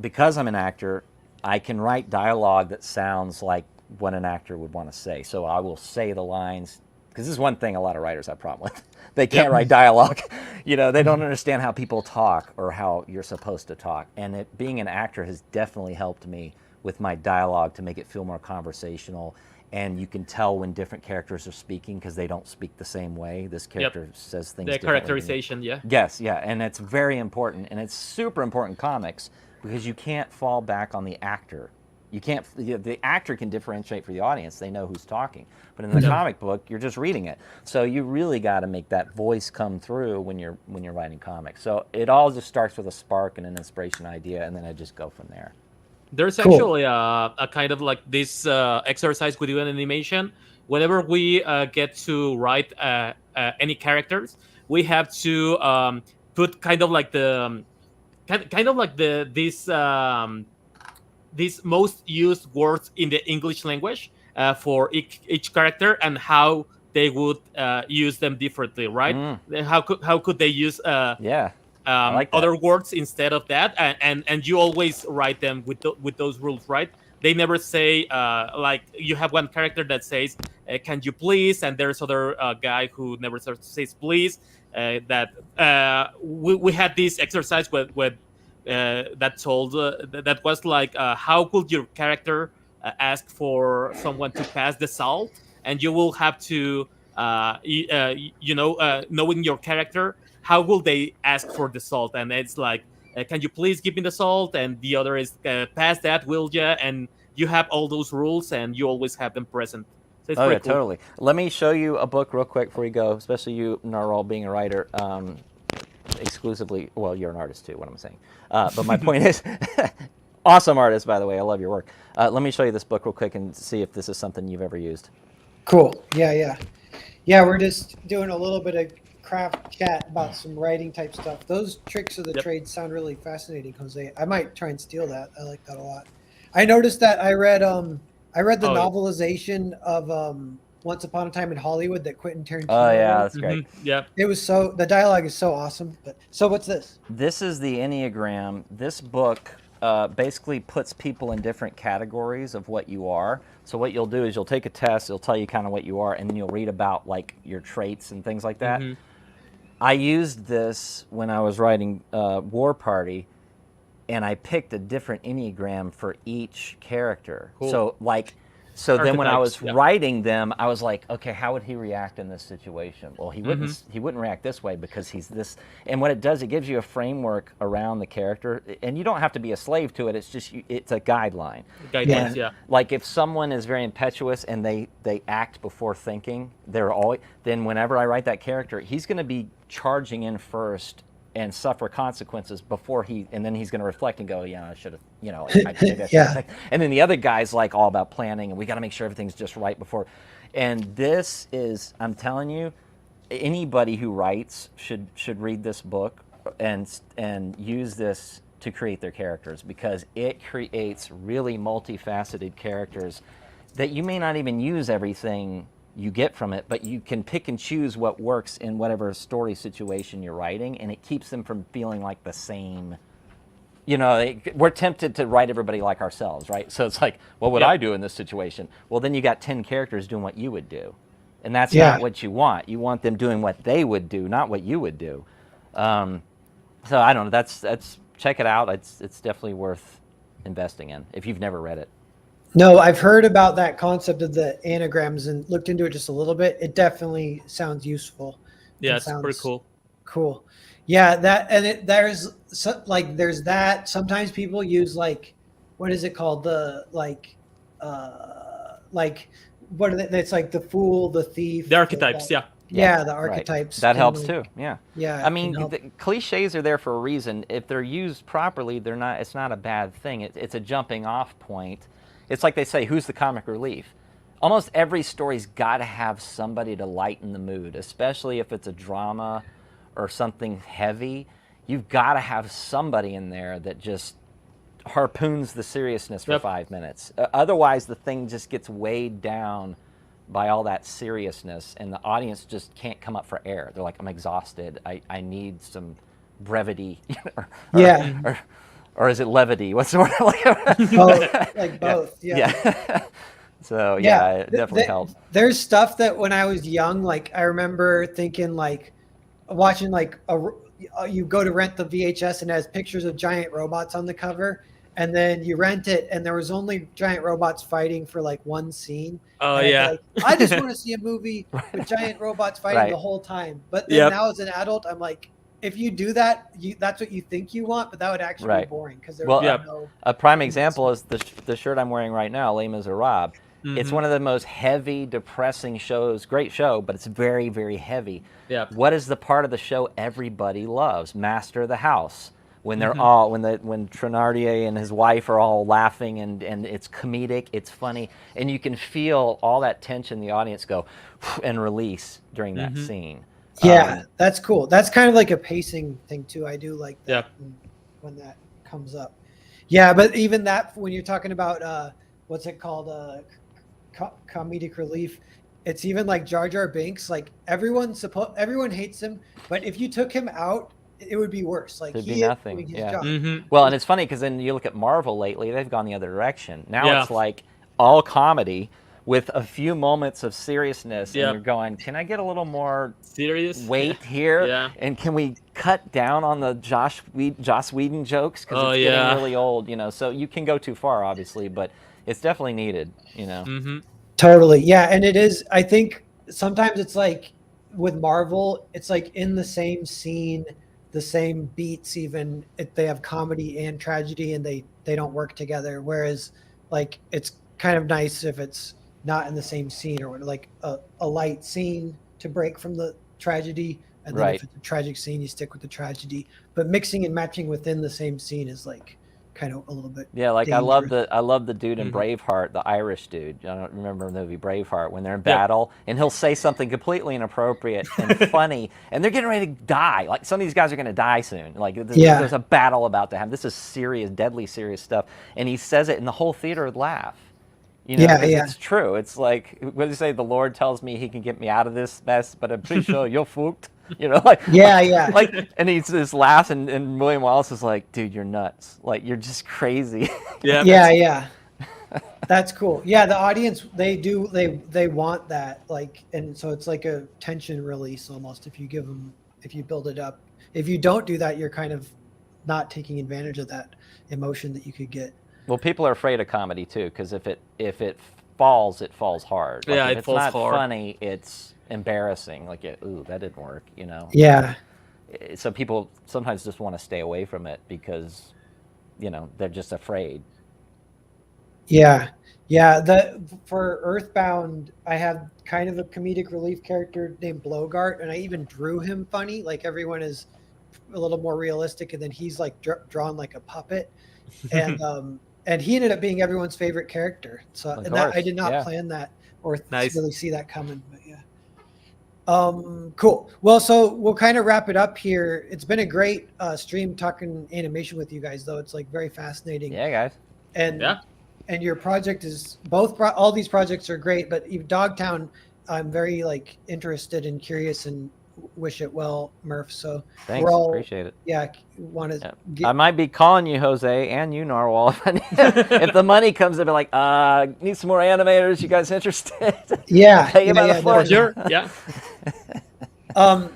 Because I'm an actor, I can write dialogue that sounds like what an actor would want to say. So I will say the lines, because this is one thing a lot of writers have a problem with. They can't write dialogue. You know, they don't understand how people talk or how you're supposed to talk. And being an actor has definitely helped me with my dialogue to make it feel more conversational. And you can tell when different characters are speaking because they don't speak the same way. This character says things differently. The characterization, Yes, yeah. And it's very important. And it's super important in comics because you can't fall back on the actor. You can't. The actor can differentiate for the audience; they know who's talking. But in the comic book, you're just reading it. So you really got to make that voice come through when you're writing comics. So it all just starts with a spark and an inspiration idea, and then I just go from there. There's actually a kind of like this exercise we do in animation. Whenever we get to write any characters, we have to put kind of like these most used words in the English language for each character and how they would use them differently, right? Mm. How could they use Yeah. like that. other words instead of that? And you always write them with those rules, right? They never say like you have one character that says, "Can you please?" and there's other guy who never says please. We had this exercise with that was like, how could your character ask for someone to pass the salt, and you will have to knowing your character, how will they ask for the salt? And it's like, can you please give me the salt? And the other is, pass that, will ya? And you have all those rules, and you always have them present. So it's Oh yeah, pretty cool. totally. Let me show you a book real quick before you go, especially you, Narwhal, being a writer. Exclusively, well, you're an artist too, what I'm saying. But my point is, awesome artist, by the way. I love your work. Let me show you this book real quick and see if this is something you've ever used. Cool. Yeah. We're just doing a little bit of craft chat about some writing type stuff. Those tricks of the trade sound really fascinating, Jose. I might try and steal that. I like that a lot. I noticed that I read the novelization of Once Upon a Time in Hollywood that Quentin Tarantino Oh yeah, wrote. that's great. Yeah. It was the dialogue is so awesome. But so what's this? This is the Enneagram. This book basically puts people in different categories of what you are. So what you'll do is you'll take a test, it'll tell you kind of what you are, and then you'll read about like your traits and things like that. I used this when I was writing War Party, and I picked a different Enneagram for each character. Cool. So then when I was Archetypes, yeah. writing them, I was like, okay, how would he react in this situation? Well, he wouldn't react this way because he's this. And what it does, it gives you a framework around the character, and you don't have to be a slave to it. It's just it's a guideline. Guidelines, yeah. Like if someone is very impetuous and they act before thinking, then whenever I write that character, he's going to be charging in first and suffer consequences before and then he's going to reflect and go, yeah, I should have, maybe I should have. Yeah. And then the other guy's like all about planning, and we got to make sure everything's just right before. And this is, I'm telling you, anybody who writes should read this book and use this to create their characters, because it creates really multifaceted characters that you may not even use everything you get from it, but you can pick and choose what works in whatever story situation you're writing, and it keeps them from feeling like the same. We're tempted to write everybody like ourselves, right? So it's like, what would I do in this situation? Well, then you got 10 characters doing what you would do, and that's not what you want. You want them doing what they would do, not what you would do. So I don't know. That's check it out. It's definitely worth investing in if you've never read it. No, I've heard about that concept of the anagrams and looked into it just a little bit. It definitely sounds useful. Yeah, it's pretty cool. Cool. Yeah, there's that. Sometimes people use what is it called? What are they? It's like the fool, the thief. The archetypes, yeah. Yeah, the archetypes. That helps too. Yeah. Yeah. I mean, the cliches are there for a reason. If they're used properly, it's not a bad thing. It's a jumping off point. It's like they say, who's the comic relief? Almost every story's got to have somebody to lighten the mood, especially if it's a drama or something heavy. You've got to have somebody in there that just harpoons the seriousness for 5 minutes. Otherwise, the thing just gets weighed down by all that seriousness, and the audience just can't come up for air. They're like, I'm exhausted. I need some brevity. Or is it levity? What's the word? Both. Yeah. So it definitely helps. There's stuff that when I was young, I remember thinking watching you go to rent the VHS and it has pictures of giant robots on the cover, and then you rent it and there was only giant robots fighting for one scene. Oh and yeah. I just want to see a movie with giant robots fighting the whole time. But then now as an adult, I'm like, if you do that, that's what you think you want, but that would actually be boring because a prime example is the shirt I'm wearing right now, Les Miserables. It's one of the most heavy, depressing shows. Great show, but it's very, very heavy. Yeah. What is the part of the show everybody loves? Master of the House. When they're when Thénardier and his wife are all laughing and it's comedic, it's funny, and you can feel all that tension in the audience go and release during that scene. Yeah, that's cool. That's kind of like a pacing thing too. I do like that when that comes up. Yeah, but even that when you're talking about what's it called, comedic relief, it's even like Jar Jar Binks. Like everyone hates him, but if you took him out, it would be worse. Like There'd be he is nothing, doing his yeah. job. Mm-hmm. Well, and it's funny because then you look at Marvel lately; they've gone the other direction. Now Yeah. it's like all comedy with a few moments of seriousness, Yeah. and you're going, "Can I get a little more Serious? weight here? Yeah. And can we cut down on the Joss Whedon jokes because Oh, it's yeah. getting really old, you know? So you can go too far, obviously, but it's definitely needed, you know." Mm-hmm. Totally. Yeah. And it is, I think sometimes it's like with Marvel, it's like in the same scene, the same beats, even if they have comedy and tragedy and they don't work together. Whereas like it's kind of nice if it's not in the same scene or like a light scene to break from the tragedy. And then Right. if it's a tragic scene, you stick with the tragedy. But mixing and matching within the same scene is like kind of a little bit. Yeah, like I love dangerous. the dude in Mhm. Braveheart, the Irish dude. I don't remember the movie Braveheart when they're in battle, and he'll say something completely inappropriate and funny, and they're getting ready to die. Like some of these guys are going to die soon. Like Yeah. there's a battle about to happen. This is serious, deadly serious stuff, and he says it, and the whole theater would laugh. You know, Yeah, 'cause yeah. it's true. It's like, what do you say? The Lord tells me He can get me out of this mess, but I'm pretty sure you're fucked. You know, like Yeah, yeah. like, and he just laughs, and William Wallace is like, "Dude, you're nuts. Like, you're just crazy." Yeah. Yeah. That's cool. Yeah, the audience they want that, like, and so it's like a tension release almost if you build it up. If you don't do that, you're kind of not taking advantage of that emotion that you could get. Well, people are afraid of comedy too, because if it falls, it falls hard. Like, Yeah, if it it's falls not hard. funny, it's embarrassing. Like, ooh, that didn't work. You know. Yeah. So people sometimes just want to stay away from it because, you know, they're just afraid. Yeah. For Earthbound, I have kind of a comedic relief character named Blogart, and I even drew him funny. Like everyone is a little more realistic, and then he's like drawn like a puppet, and he ended up being everyone's favorite character. So Of and that, I course, did not yeah. plan that or Nice. really see that coming. But yeah. Cool. Well, so we'll kind of wrap it up here. It's been a great stream talking animation with you guys, though. It's like very fascinating. Yeah, guys. And Yeah. and your project is all these projects are great, but even Dogtown, I'm very like interested and curious and wish it well, Murph. So Thanks. we're all Appreciate it. want to Yeah. get I might be calling you, Jose, and you, Narwhal. If the money comes in, be like, need some more animators. You guys interested? yeah Pay you by the no. foot. Sure. Yeah.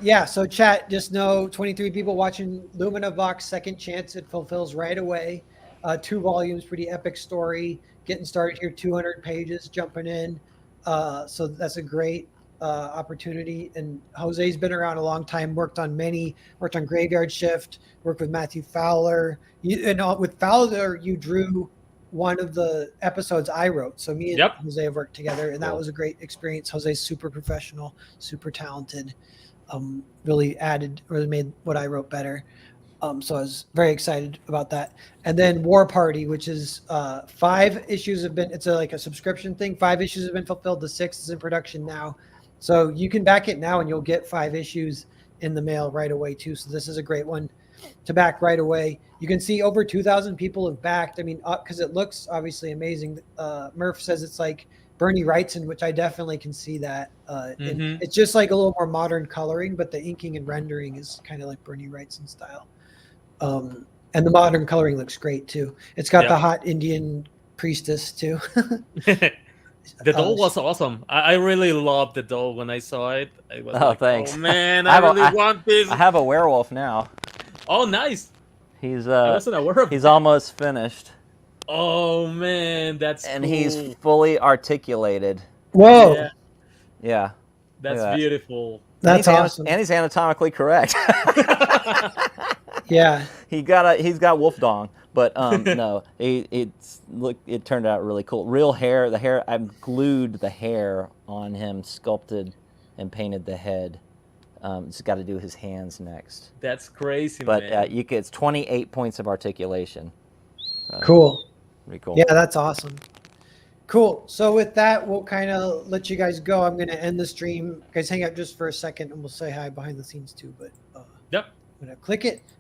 Yeah, so chat, just know 23 people watching Lumina Vox Second Chance. It fulfills right away. 2 volumes, pretty epic story. Getting started here, 200 pages, jumping in. So that's a great opportunity. And Jose's been around a long time, worked on Graveyard Shift, worked with Matthew Fowler. With Fowler, you drew one of the episodes I wrote. So me and Yep. Jose have worked together, and that Cool. was a great experience. Jose's super professional, super talented. Really made what I wrote better. So I was very excited about that. And then War Party, which is 5 issues have been, it's like a subscription thing. 5 issues have been fulfilled. The 6th is in production now. So you can back it now and you'll get 5 issues in the mail right away too. So this is a great one to back right away. You can see over 2,000 people have backed. I mean, because it looks obviously amazing. Murph says it's like Bernie Wrightson, which I definitely can see that. And Mhm. it's just like a little more modern coloring, but the inking and rendering is kind of like Bernie Wrightson style. And the modern coloring looks great too. It's got Yeah. the hot Indian priestess too. The doll was awesome. I really loved the doll when I saw it. I was Oh, like, thanks. oh man, I I have a- really want this. I have a werewolf now. Oh, nice. He's I wasn't aware of he's almost finished, Oh man, that's and cool. he's fully articulated. Whoa, Yeah, Yeah. that's that. And beautiful. that's he's awesome. And he's anatomically correct. Yeah, He's got wolf dong, but no, it turned out really cool. Real hair, the hair, I've glued the hair on him, sculpted and painted the head. It's got to do his hands next. That's crazy, But man. it's 28 points of articulation. cool. Pretty cool. Yeah, that's awesome. Cool. So with that, we'll kind of let you guys go. I'm going to end the stream. Guys, hang out just for a second, and we'll say hi behind the scenes too. But Yep. I'm going to click it,